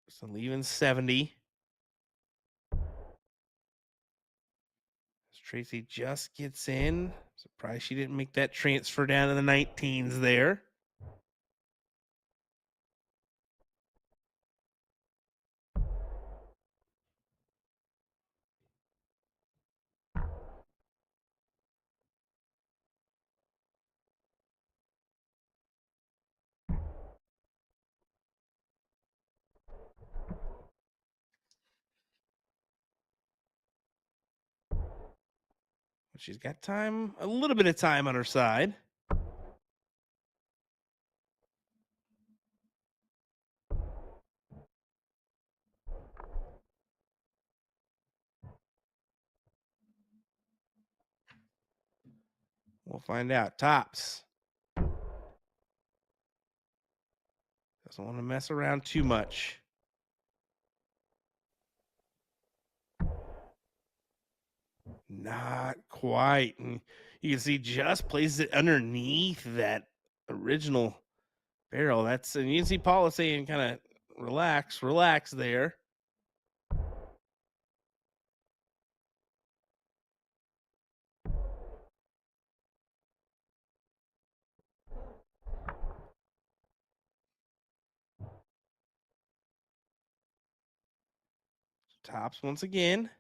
So leaving 70. Tracy just gets in. Surprised she didn't make that transfer down to the 19s there. She's got time, a little bit of time on her side. We'll find out. Tops. Doesn't want to mess around too much. Not quite. And you can see just places it underneath that original barrel. And you can see Paula saying kind of relax there. Tops once again.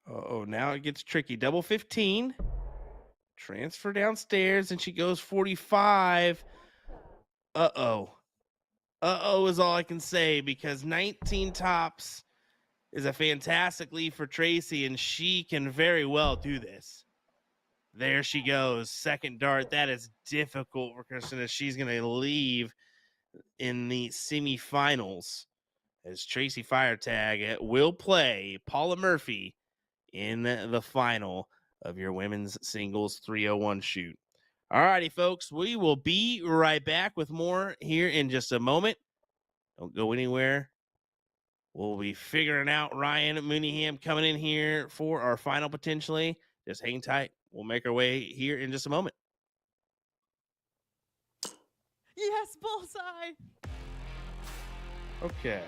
Oh, now it gets tricky. Double 15. Transfer downstairs, and she goes 45. Uh-oh. Uh-oh is all I can say, because 19 tops is a fantastic lead for Tracy, and she can very well do this. There she goes. Second dart. That is difficult for Christina. She's going to leave in the semifinals, as Tracy Firetag will play Paula Murphy in the final of your women's singles 301 shoot. All righty, folks. We will be right back with more here in just a moment. Don't go anywhere. We'll be figuring out Ryan Mooneyham coming in here for our final potentially. Just hang tight. We'll make our way here in just a moment. Yes, bullseye. Okay.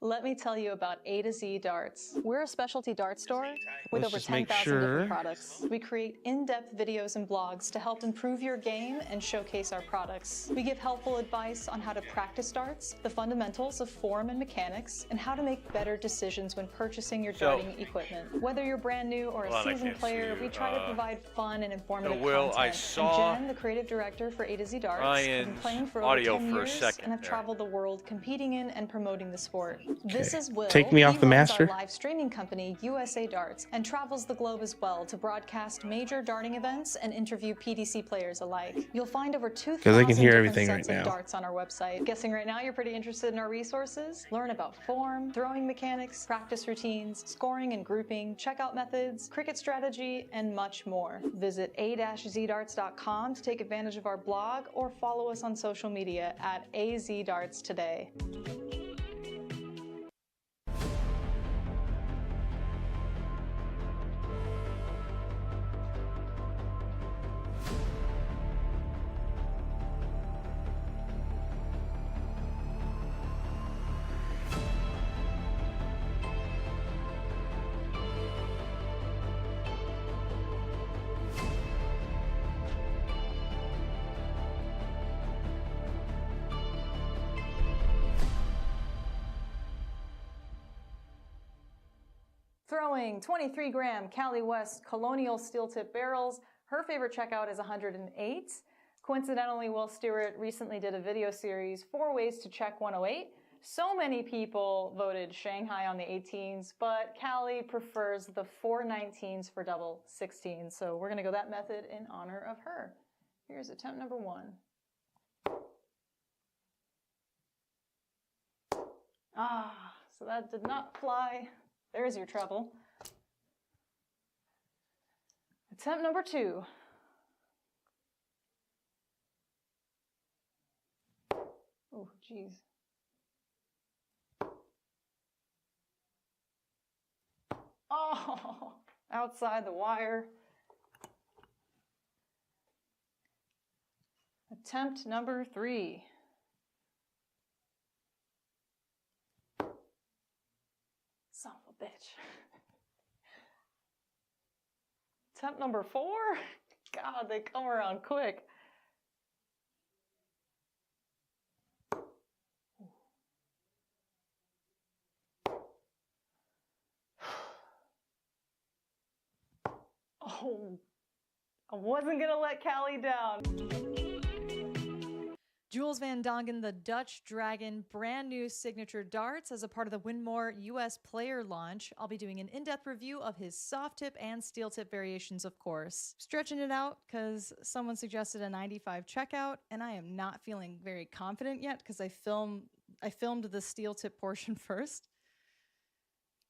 Let me tell you about A to Z Darts. We're a specialty dart store with Let's over just make 10,000 sure. different products. We create in-depth videos and blogs to help improve your game and showcase our products. We give helpful advice on how to practice darts, the fundamentals of form and mechanics, and how to make better decisions when purchasing your darting equipment. Whether you're brand new or a seasoned player, we try to provide fun and informative content. I saw and Jen, the creative director for A to Z Darts, have been Ryan's playing for over audio 10 for a years second and have there. traveled the world competing in and promoting the sport. This is Will. Take me off He the runs master. our live streaming company, USA Darts, and travels the globe as well to broadcast major darting events and interview PDC players alike. You'll find over 2,000 I can hear different everything sets right of now. darts on our website. Guessing right now you're pretty interested in our resources? Learn about form, throwing mechanics, practice routines, scoring and grouping, checkout methods, cricket strategy, and much more. Visit a-zdarts.com to take advantage of our blog or follow us on social media at AZDarts today. Throwing 23-gram Cali West Colonial steel tip barrels. Her favorite checkout is 108. Coincidentally, Will Stewart recently did a video series, 4 ways to check 108. So many people voted Shanghai on the 18s, but Cali prefers the 419s for double 16. So we're going to go that method in honor of her. Here's attempt number 1. So that did not fly. There's your trouble. Attempt number 2. Oh, geez. Oh, outside the wire. Attempt number 3. Son of a bitch. Attempt number 4? God, they come around quick. Oh, I wasn't gonna let Callie down. Jules Van Dongen, the Dutch Dragon, brand new signature darts as a part of the Winmore US player launch. I'll be doing an in-depth review of his soft tip and steel tip variations, of course. Stretching it out because someone suggested a 95 checkout, and I am not feeling very confident yet because I filmed the steel tip portion first.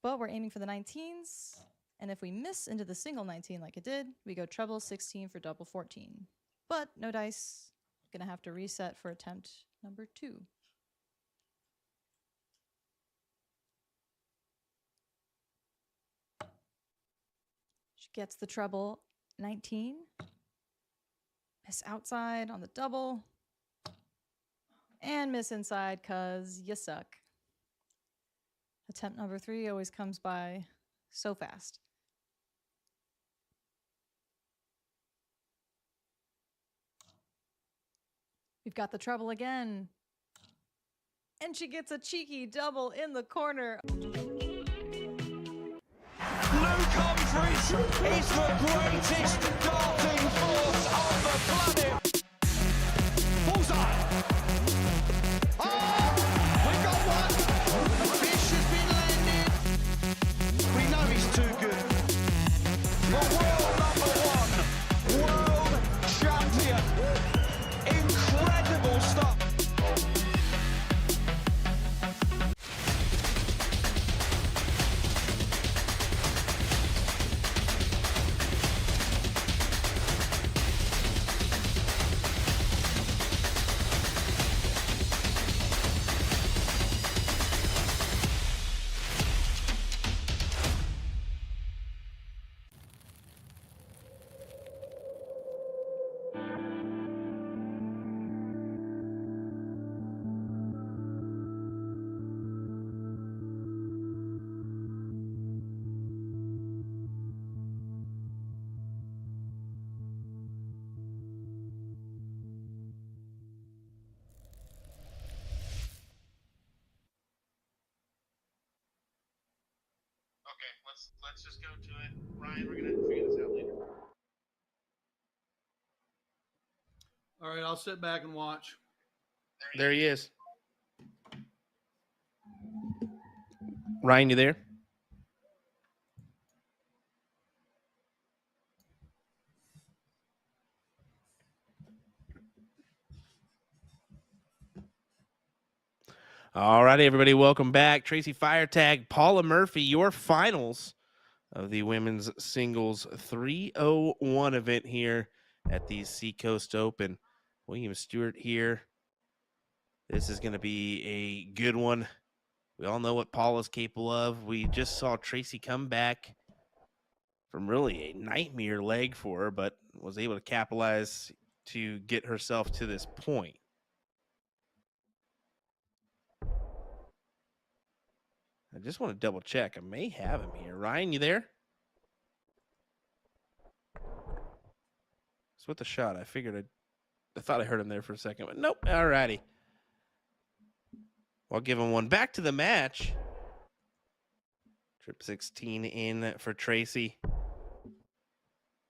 But we're aiming for the 19s, and if we miss into the single 19 like it did, we go treble 16 for double 14. But no dice. Gonna have to reset for attempt number 2. She gets the treble 19. Miss outside on the double. And miss inside because you suck. Attempt number 3 always comes by so fast. We've got the treble again. And she gets a cheeky double in the corner. Luke Humphries is the greatest darting force on the planet. Bullseye. Oh, we got one. The fish has been landed. We know he's too good. The world number 1, world champion. Incredible stuff. Okay, let's just go to it. Ryan, we're gonna have to figure this out later. All right, I'll sit back and watch. There he is. Ryan, you there? All righty, everybody, welcome back. Tracy Firetag, Paula Murphy, your finals of the women's singles 301 event here at the Seacoast Open. William Stewart here. This is going to be a good one. We all know what Paula's capable of. We just saw Tracy come back from really a nightmare leg for her, but was able to capitalize to get herself to this point. I just want to double check. I may have him here. Ryan, you there? It's with the shot. I figured I thought I heard him there for a second, but nope. All righty. I'll give him one. Back to the match. Trip 16 in for Tracy.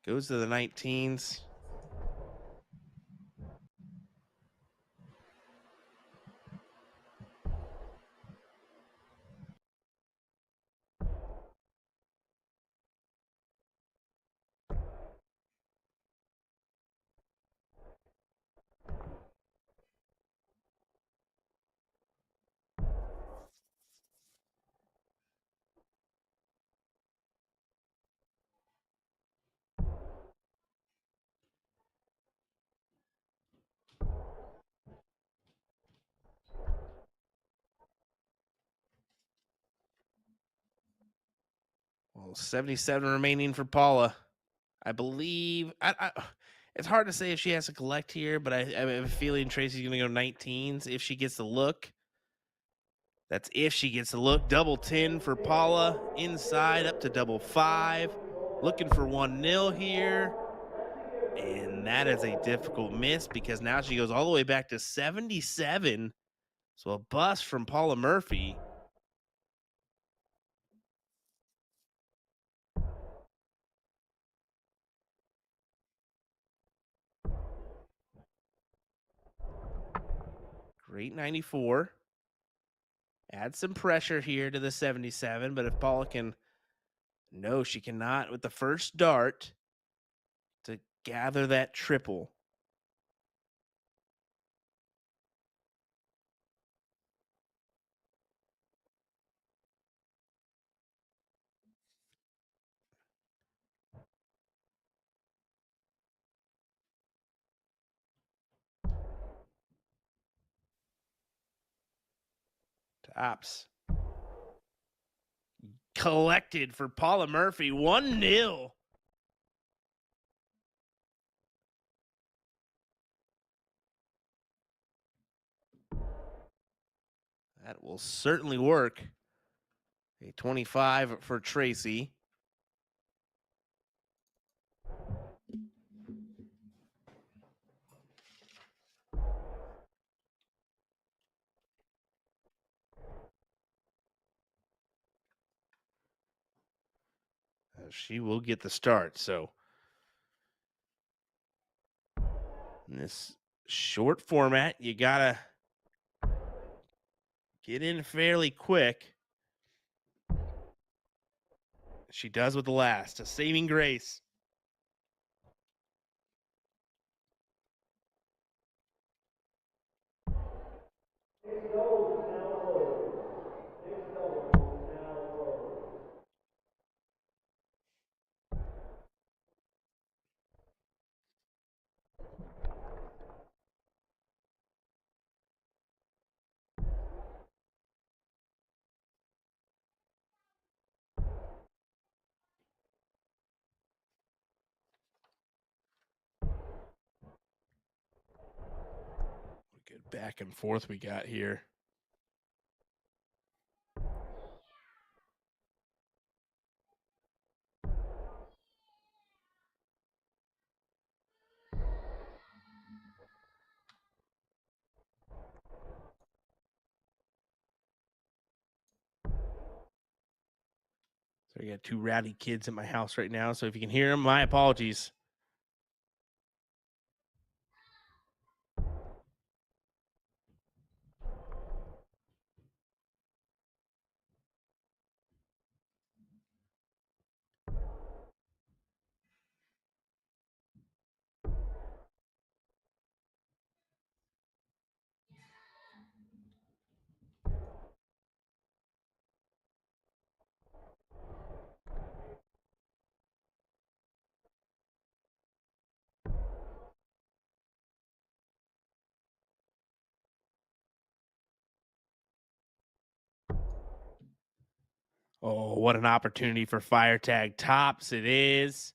Goes to the 19s. Well, 77 remaining for Paula. I believe it's hard to say if she has to collect here, but I have a feeling Tracy's going to go 19s if she gets the look. That's if she gets the look. Double 10 for Paula. Inside up to double 5. Looking for 1-0 here. And that is a difficult miss because now she goes all the way back to 77. So a bust from Paula Murphy. Great 94. Add some pressure here to the 77, but if Paula can, no, she cannot with the first dart to gather that triple. Tops. Collected for Paula Murphy, 1-0. That will certainly work. A 25 for Tracy. She will get the start. So in this short format, you gotta get in fairly quick. She does with the last, a saving grace. Good back and forth we got here. So I got two rowdy kids at my house right now. So if you can hear them, my apologies. Oh, what an opportunity for fire tag. Tops it is.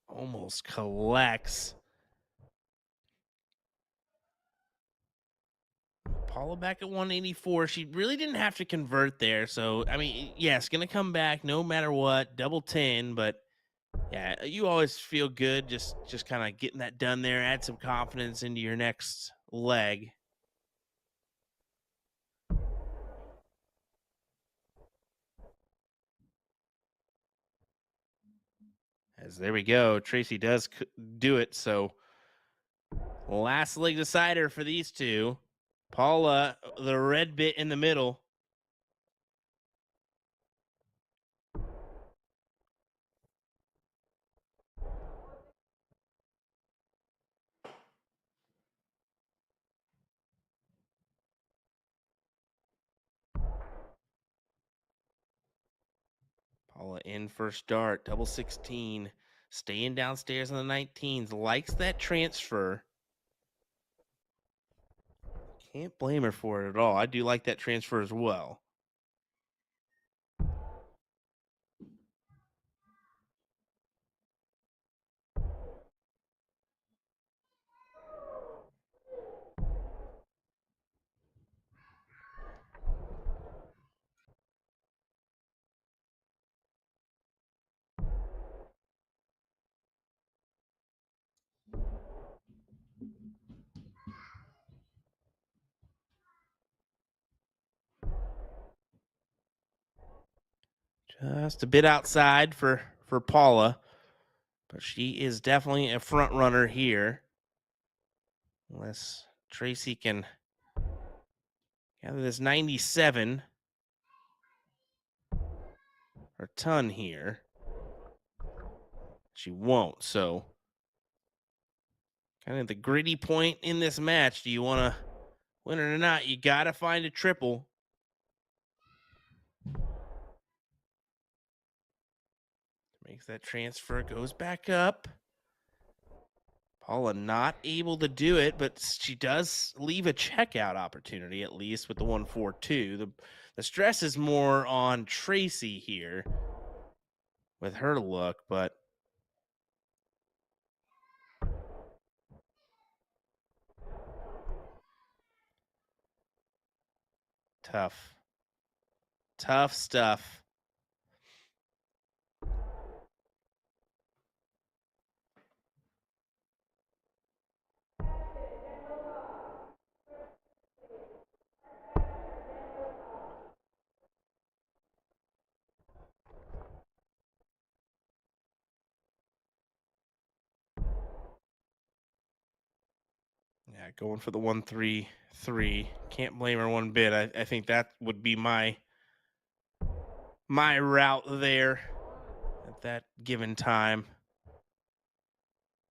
Almost collects. Paula back at 184. She really didn't have to convert there. So, I mean, yes, going to come back no matter what, double 10. But, yeah, you always feel good just kind of getting that done there. Add some confidence into your next leg. As there we go. Tracy does do it. So, last leg decider for these two. Paula, the red bit in the middle. Paula in first dart, double 16, staying downstairs on the 19s, likes that transfer. Can't blame her for it at all. I do like that transfer as well. Just a bit outside for Paula, but she is definitely a front runner here. Unless Tracy can gather this 97 or ton here. She won't, so kind of the gritty point in this match. Do you want to win it or not? You got to find a triple. Makes that transfer, goes back up. Paula not able to do it, but she does leave a checkout opportunity, at least with the 142. The stress is more on Tracy here with her look, but tough. Tough stuff. Yeah, going for the 133. Can't blame her one bit. I think that would be my route there at that given time.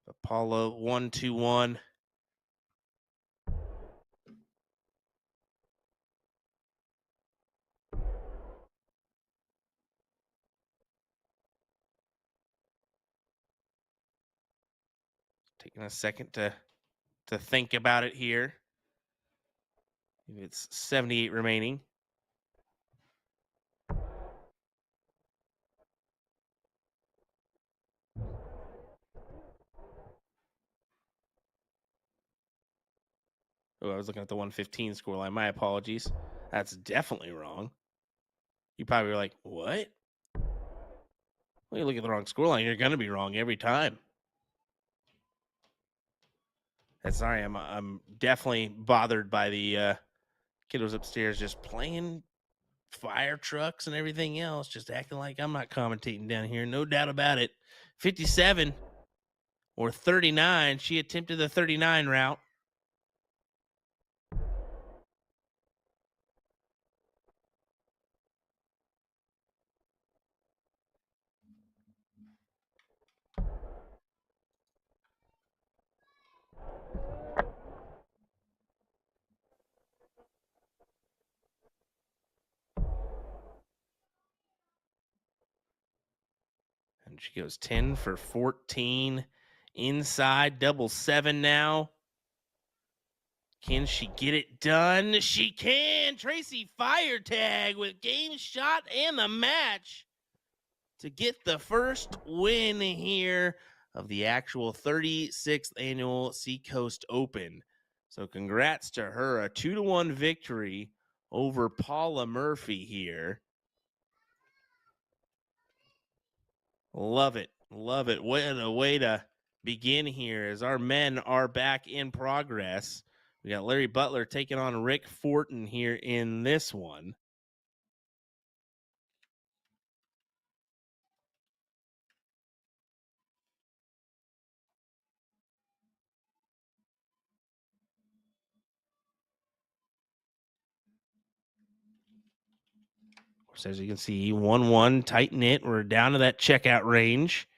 Apollo 121. Taking a second to think about it here. It's 78 remaining. Oh, I was looking at the 115 scoreline. My apologies. That's definitely wrong. You probably were like, what? Well, you look at the wrong scoreline, you're going to be wrong every time. Sorry, I'm definitely bothered by the kiddos upstairs just playing fire trucks and everything else, just acting like I'm not commentating down here. No doubt about it. 57 or 39. She attempted the 39 route. And she goes 10 for 14 inside, double 7 now. Can she get it done? She can. Tracy fire tag with game shot and the match to get the first win here of the actual 36th annual Seacoast Open. So congrats to her, a 2-1 victory over Paula Murphy here. Love it. Love it. What a way to begin here as our men are back in progress. We got Larry Butler taking on Rick Fortin here in this one. Of course, as you can see, 1-1, tight knit. We're down to that checkout range.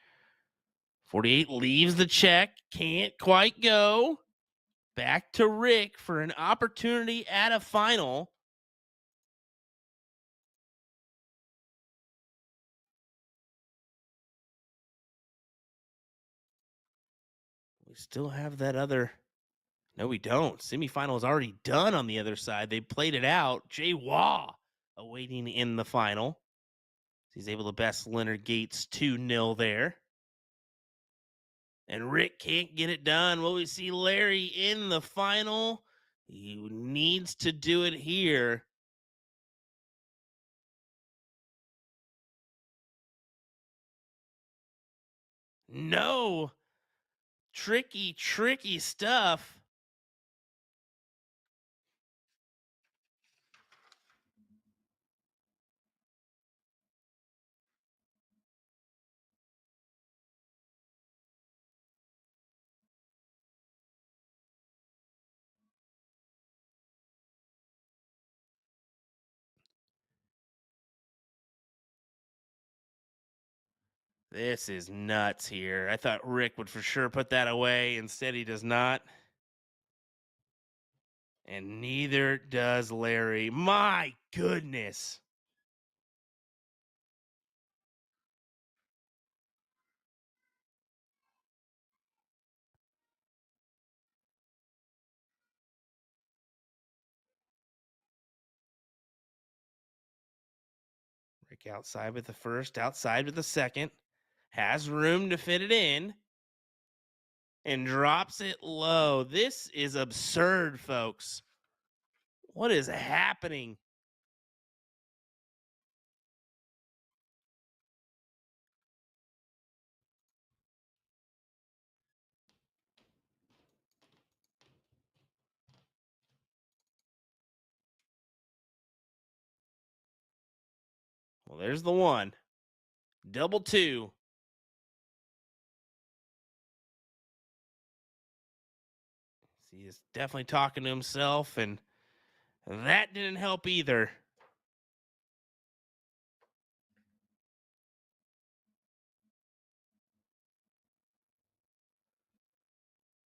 48 leaves the check, can't quite go. Back to Rick for an opportunity at a final. We still have that other. No, we don't. Semifinal is already done on the other side. They played it out. Jay Waugh awaiting in the final. He's able to best Leonard Gates 2-0 there. And Rick can't get it done. Will we see Larry in the final? He needs to do it here. No. Tricky, tricky stuff. This is nuts here. I thought Rick would for sure put that away. Instead, he does not. And neither does Larry. My goodness. Rick outside with the first, outside with the second. Has room to fit it in. And drops it low. This is absurd, folks. What is happening? Well, there's the one. Double two. He is definitely talking to himself, and that didn't help either.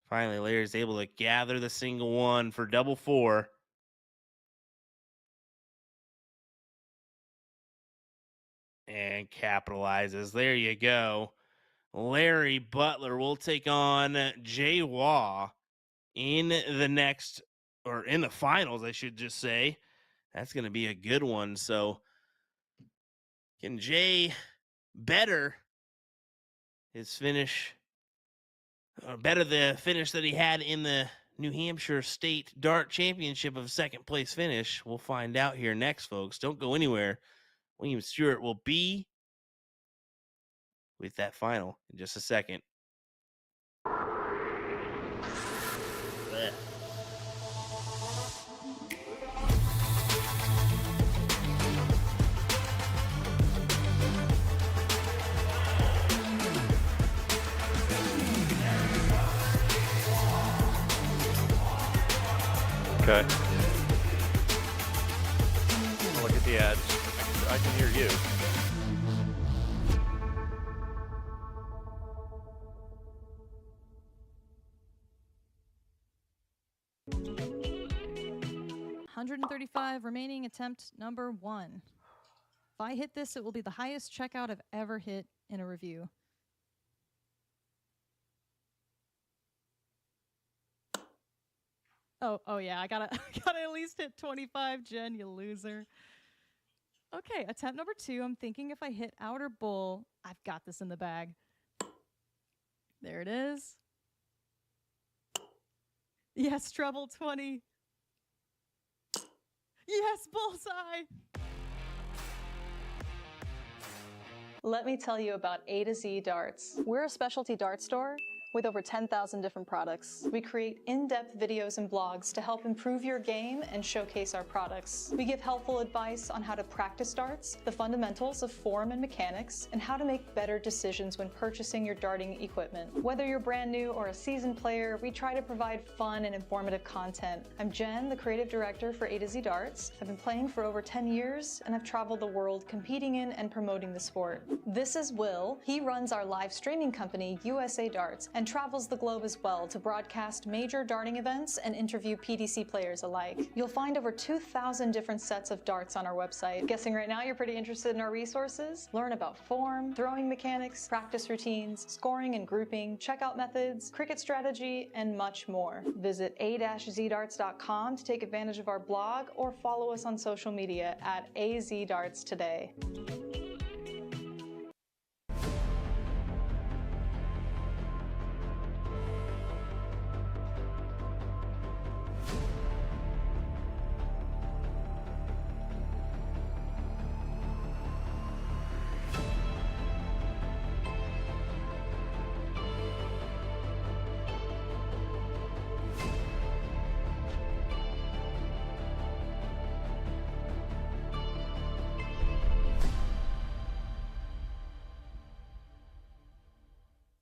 Finally, Larry's able to gather the single one for double four. And capitalizes. There you go. Larry Butler will take on Jay Waugh in the next, or in the finals, I should just say. That's going to be a good one. So, can Jay better his finish, or better the finish that he had in the New Hampshire State Dart Championship of second place finish? We'll find out here next, folks. Don't go anywhere. William Stewart will be with that final in just a second. Blech. Okay. Look at the ads. I can hear you. $135 remaining, attempt number 1. If I hit this, it will be the highest checkout I've ever hit in a review. Oh yeah, I gotta at least hit 25, Jen, you loser. Okay, attempt number 2. I'm thinking if I hit outer bull, I've got this in the bag. There it is. Yes, treble 20. Yes, bullseye. Let me tell you about A to Z Darts. We're a specialty dart store with over 10,000 different products. We create in-depth videos and blogs to help improve your game and showcase our products. We give helpful advice on how to practice darts, the fundamentals of form and mechanics, and how to make better decisions when purchasing your darting equipment. Whether you're brand new or a seasoned player, we try to provide fun and informative content. I'm Jen, the creative director for A to Z Darts. I've been playing for over 10 years, and I've traveled the world competing in and promoting the sport. This is Will. He runs our live streaming company, USA Darts, and travels the globe as well to broadcast major darting events and interview PDC players alike. You'll find over 2,000 different sets of darts on our website. Guessing right now you're pretty interested in our resources? Learn about form, throwing mechanics, practice routines, scoring and grouping, checkout methods, cricket strategy, and much more. Visit a-zdarts.com to take advantage of our blog or follow us on social media at azdarts today.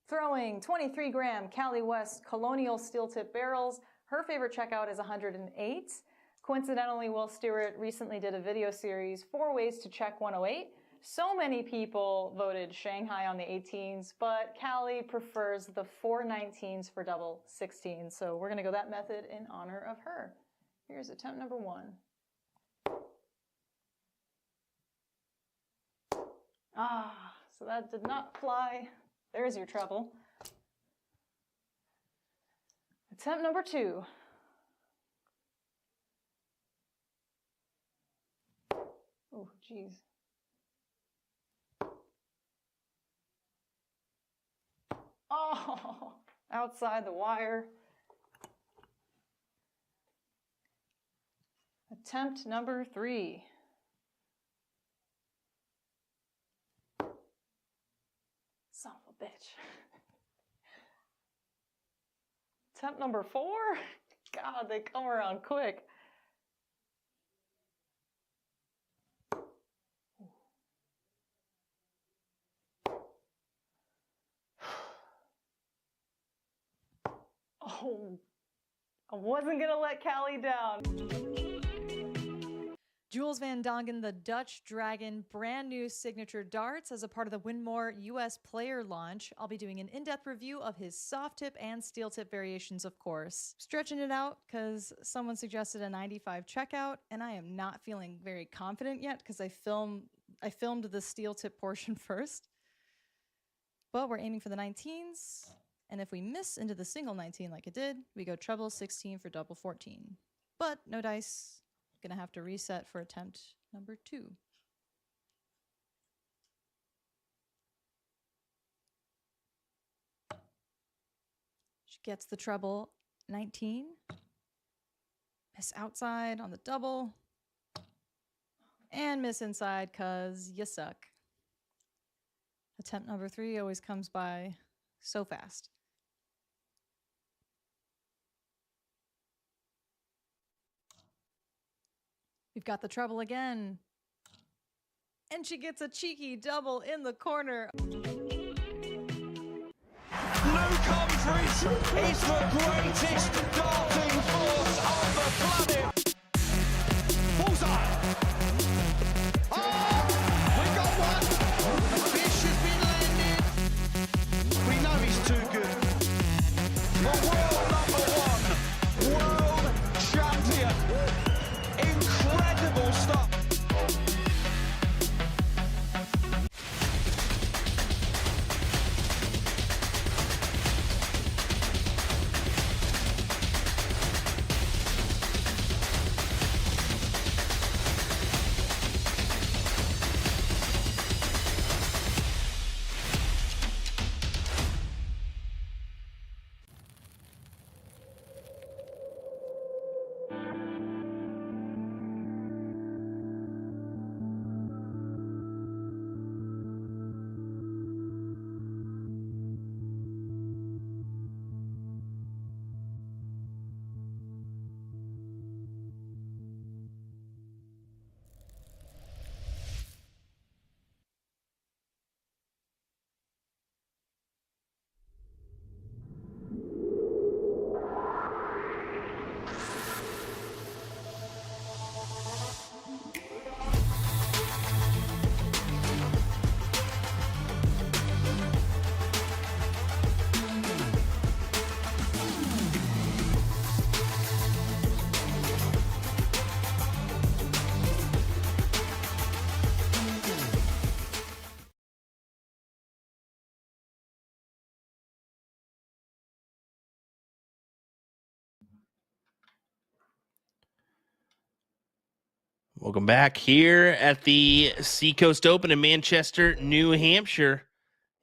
Throwing 23-gram Cali West Colonial steel tip barrels. Her favorite checkout is 108. Coincidentally, Will Stewart recently did a video series, 4 ways to check 108. So many people voted Shanghai on the 18s, but Callie prefers the 419s for double 16. So we're going to go that method in honor of her. Here's attempt number 1. Ah, so that did not fly. There's your treble. Attempt number 2. Oh, geez. Oh, outside the wire. Attempt number 3. Son of a bitch. Attempt number 4. God, they come around quick. Oh, I wasn't gonna let Callie down. Jules Van Dongen, the Dutch Dragon, brand new signature darts as a part of the Winmore US player launch. I'll be doing an in-depth review of his soft tip and steel tip variations, of course. Stretching it out because someone suggested a 95 checkout, and I am not feeling very confident yet because I filmed the steel tip portion first. But we're aiming for the 19s. And if we miss into the single 19 like it did, we go treble 16 for double 14. But no dice. Gonna have to reset for attempt number 2. She gets the treble 19. Miss outside on the double. And miss inside because you suck. Attempt number 3 always comes by so fast. We've got the treble again. And she gets a cheeky double in the corner. Luke Humphries is the greatest darting force on the planet. Bullseye. Oh, we got one. The fish has been landed. We know he's too good. The world number 1, world champion. Incredible stuff. Welcome back here at the Seacoast Open in Manchester, New Hampshire.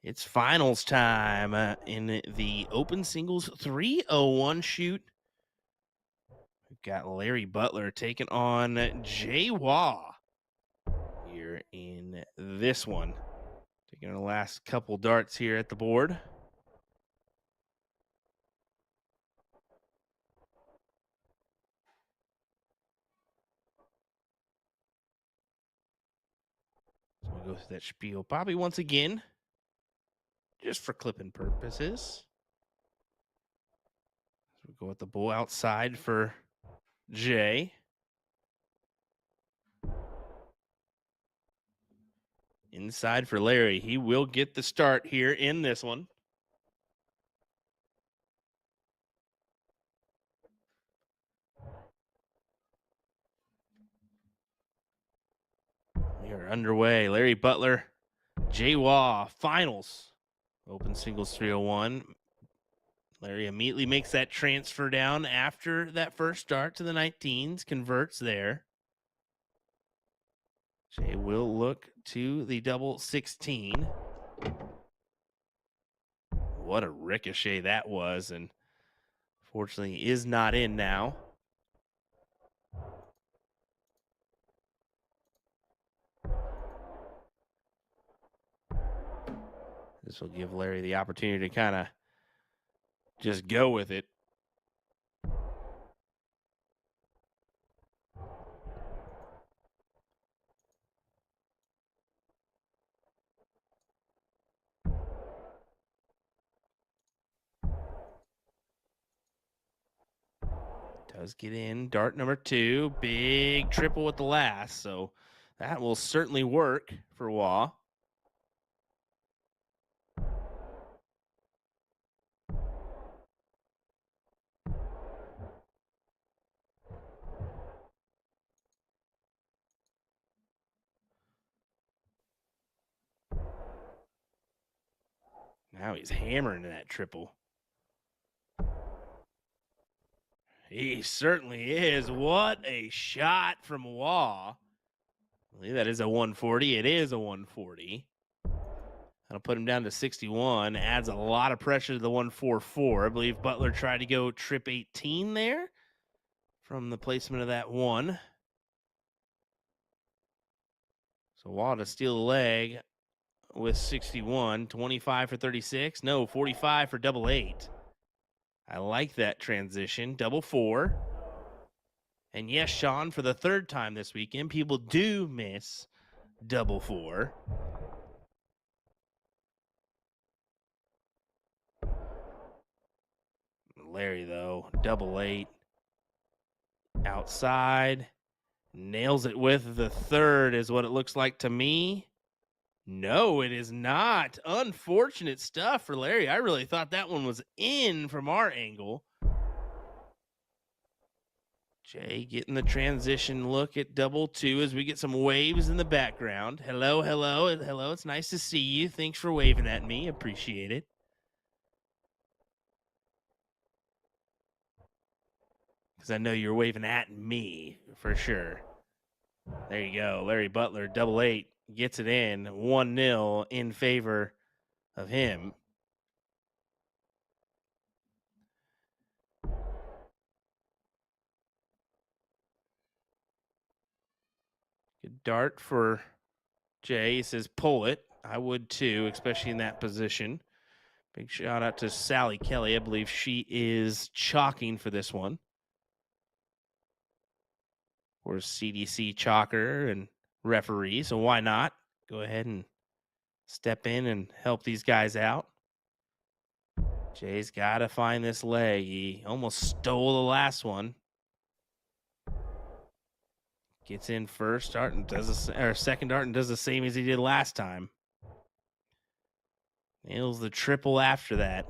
It's finals time in the Open Singles 301 shoot. We've got Larry Butler taking on Jay Waugh here in this one. Taking the last couple darts here at the board. So we'll go through that spiel. Bobby, once again, just for clipping purposes. So we go with the bull outside for Jay. Inside for Larry. He will get the start here in this one. We are underway. Larry Butler, Jay Waugh, finals. Open singles 301. Larry immediately makes that transfer down after that first start to the 19s, converts there. Jay will look to the double 16. What a ricochet that was, and fortunately is not in now. This will give Larry the opportunity to kind of just go with it. Does get in. Dart number 2. Big triple with the last. So that will certainly work for Waugh. Now he's hammering that triple. He certainly is. What a shot from Waugh. I believe that is a 140. It is a 140. That'll put him down to 61. Adds a lot of pressure to the 144. I believe Butler tried to go trip 18 there from the placement of that one. So Waugh to steal the leg with 61. 25 for 36. No, 45 for double 8. I like that transition. Double 4. And yes, Sean, for the third time this weekend, people do miss double 4. Larry, though, double 8. Outside. Nails it with the third is what it looks like to me. No, it is not. Unfortunate stuff for Larry. I really thought that one was in from our angle. Jay getting the transition look at double 2 as we get some waves in the background. Hello, hello, hello. It's nice to see you. Thanks for waving at me. Appreciate it. Because I know you're waving at me for sure. There you go. Larry Butler, double 8, gets it in. 1-0 in favor of him. Good dart for Jay. He says, pull it. I would too, especially in that position. Big shout out to Sally Kelly. I believe she is chalking for this one. Or CDC chalker and referee. So why not? Go ahead and step in and help these guys out. Jay's got to find this leg. He almost stole the last one. Gets in first dart and second dart and does the same as he did last time. Nails the triple after that.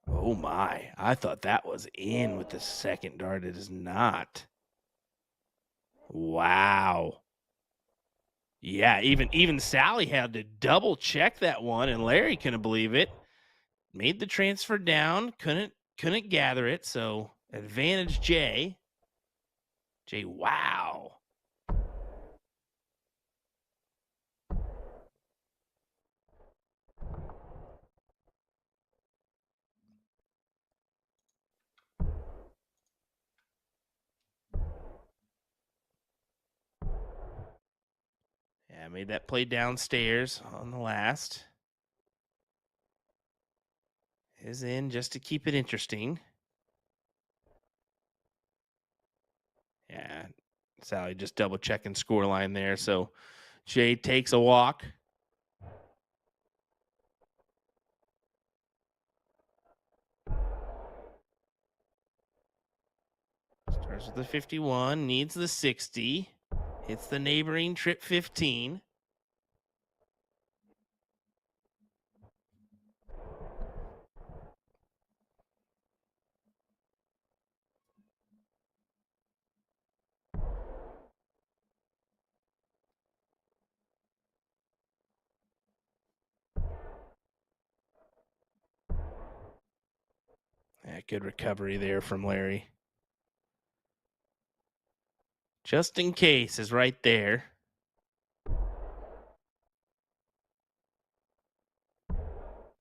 Oh my, I thought that was in with the second dart. It is not. Wow. Yeah, even Sally had to double check that one, and Larry couldn't believe it. Made the transfer down, couldn't gather it, so advantage Jay. Jay, wow. Yeah, made that play downstairs on the last. Is in just to keep it interesting. Yeah, Sally just double checking scoreline there. So Jay takes a walk. Starts with the 51, needs the 60, hits the neighboring trip 15. Yeah, good recovery there from Larry. Just in case is right there.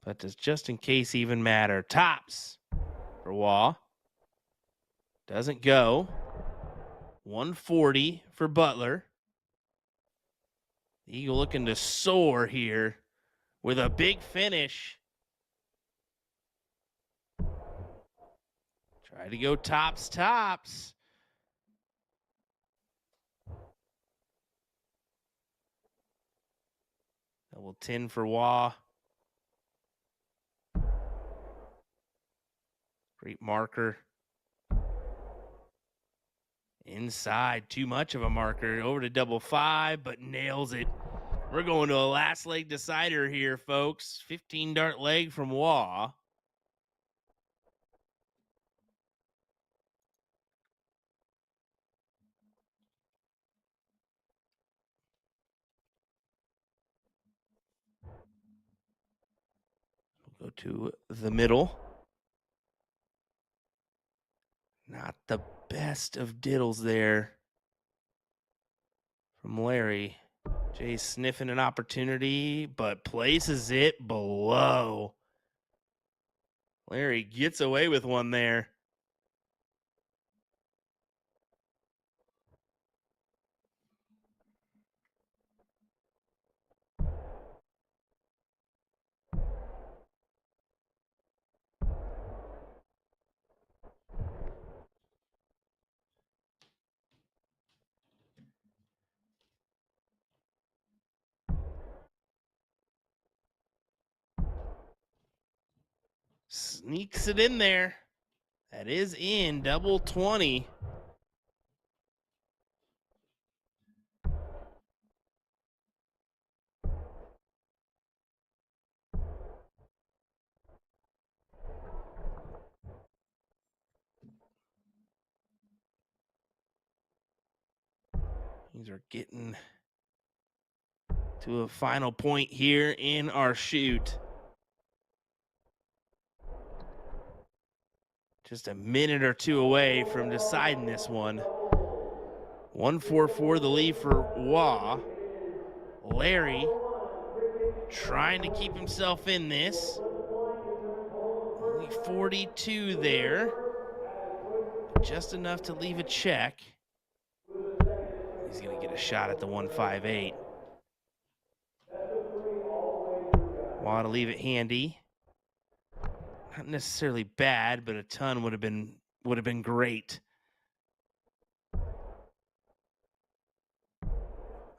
But does just in case even matter? Tops for Waugh. Doesn't go. 140 for Butler. The Eagle looking to soar here with a big finish. Try to go tops. Double 10 for Waugh. Great marker. Inside, too much of a marker. Over to double 5, but nails it. We're going to a last leg decider here, folks. 15 dart leg from Waugh. We'll go to the middle. Not the best of diddles there from Larry. Jay sniffing an opportunity, but places it below. Larry gets away with one there. Sneaks it in there. That is in double 20. These are getting to a final point here in our shoot. Just a minute or two away from deciding this one. 144 the lead for Waugh. Larry trying to keep himself in this. Only 42 there. Just enough to leave a check. He's going to get a shot at the 158. Waugh to leave it handy. Not necessarily bad, but a ton would have been great.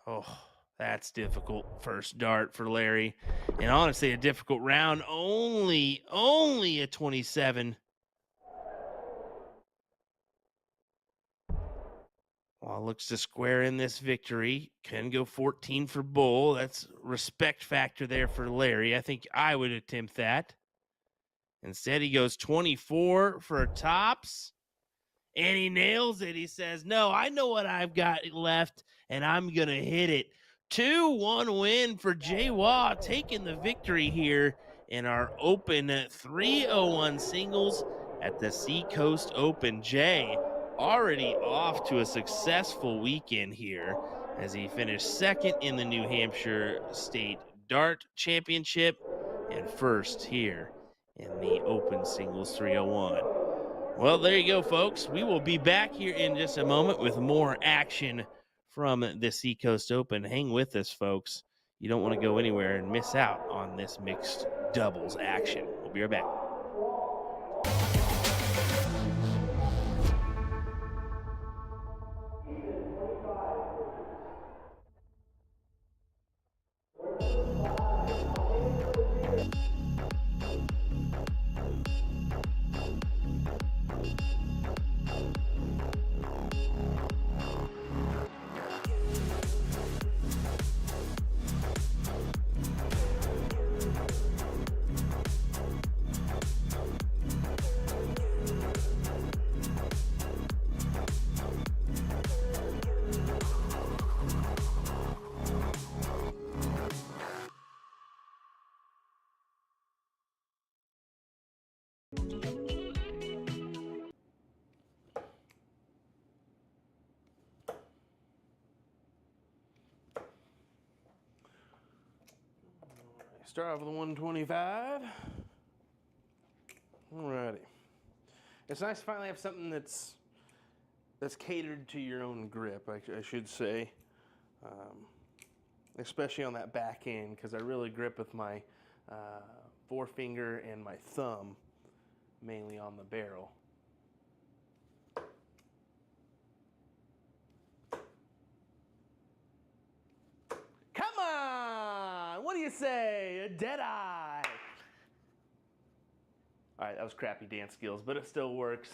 Oh, that's difficult. First dart for Larry. And honestly, a difficult round. Only a 27. Waugh looks to square in this victory. Can go 14 for Bull. That's respect factor there for Larry. I think I would attempt that. Instead, he goes 24 for tops, and he nails it. He says, no, I know what I've got left, and I'm going to hit it. 2-1 win for Jay Waugh, taking the victory here in our Open 301 singles at the Seacoast Open. Jay already off to a successful weekend here as he finished second in the New Hampshire State Dart Championship and first here in the Open Singles 301. Well, there you go, folks. We will be back here in just a moment with more action from the Seacoast Open. Hang with us, folks. You don't want to go anywhere and miss out on this mixed doubles action. We'll be right back. start off with a 125. Alrighty. It's nice to finally have something that's catered to your own grip, I should say. Especially on that back end, because I really grip with my forefinger and my thumb, mainly on the barrel. Come on! What do you say? A dead eye! All right, that was crappy dance skills, but it still works.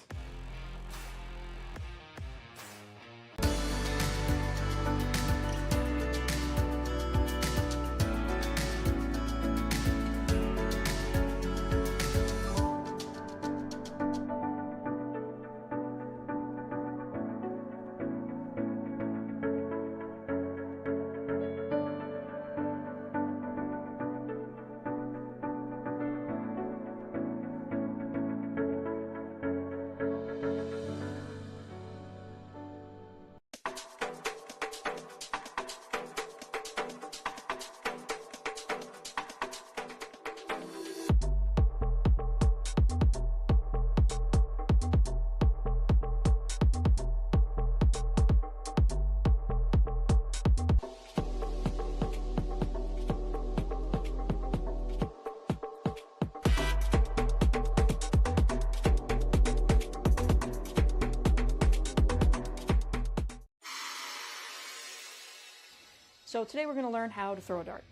So today we're going to learn how to throw a dart.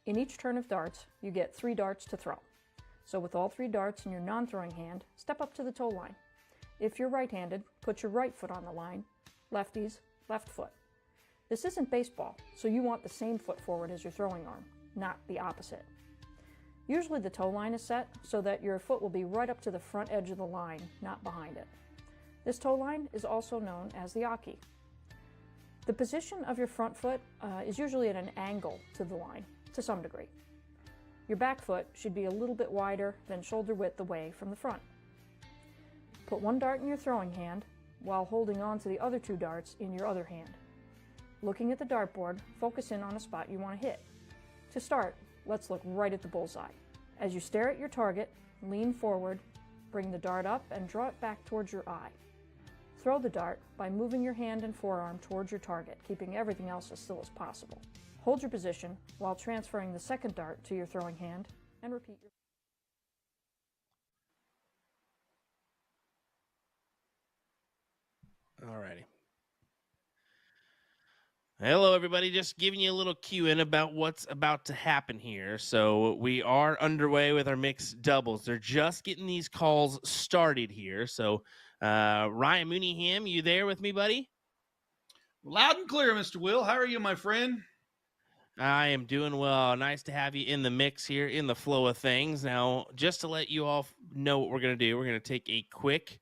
In each turn of darts, you get 3 darts to throw. So with all 3 darts in your non-throwing hand, step up to the toe line. If you're right-handed, put your right foot on the line. Lefties, left foot. This isn't baseball, so you want the same foot forward as your throwing arm, not the opposite. Usually the toe line is set so that your foot will be right up to the front edge of the line, not behind it. This toe line is also known as the aki. The position of your front foot is usually at an angle to the line, to some degree. Your back foot should be a little bit wider than shoulder width away from the front. Put 1 dart in your throwing hand while holding on to the other 2 darts in your other hand. Looking at the dartboard, focus in on a spot you want to hit. To start, let's look right at the bullseye. As you stare at your target, lean forward, bring the dart up and draw it back towards your eye. Throw the dart by moving your hand and forearm towards your target, keeping everything else as still as possible. Hold your position while transferring the second dart to your throwing hand and repeat your... Alrighty. Hello, everybody. Just giving you a little cue in about what's about to happen here. So we are underway with our mixed doubles. They're just getting these calls started here. So Ryan Mooneyham, you there with me, buddy? Loud and clear, Mr. Will. How are you, my friend? I am doing well. Nice to have you in the mix here, in the flow of things. Now, just to let you all know what we're going to do, we're going to take a quick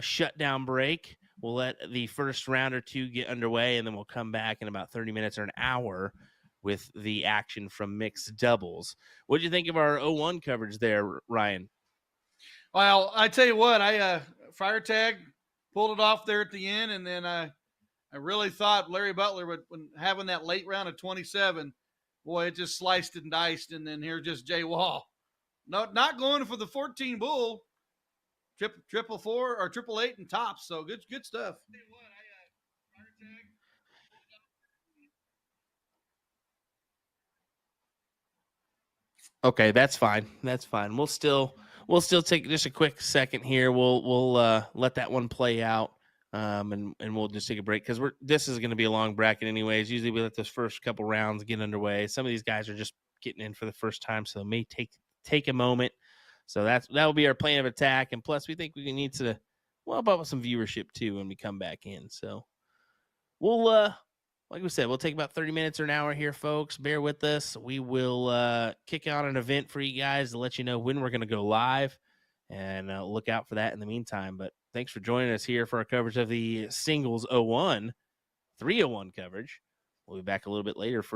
shutdown break. We'll let the first round or 2 get underway, and then we'll come back in about 30 minutes or an hour with the action from mixed doubles. What did you think of our 0-1 coverage there, Ryan? Well, I tell you what, I fire tag, pulled it off there at the end, and then I really thought Larry Butler would, when having that late round of 27, boy, it just sliced and diced, and then here's just Jay Wall. Not going for the 14 bull, triple 4 or triple 8 and tops, so good stuff. Okay, that's fine. That's fine. We'll still take just a quick second here. We'll let that one play out, and we'll just take a break because this is going to be a long bracket anyways. Usually we let those first couple rounds get underway. Some of these guys are just getting in for the first time, so it may take a moment. So that will be our plan of attack, and plus we think we need to help out with some viewership too when we come back in. So we'll like we said, we'll take about 30 minutes or an hour here, folks. Bear with us. We will kick out an event for you guys to let you know when we're going to go live, and look out for that in the meantime. But thanks for joining us here for our coverage of the singles 0-1, 3-0-1 coverage. We'll be back a little bit later for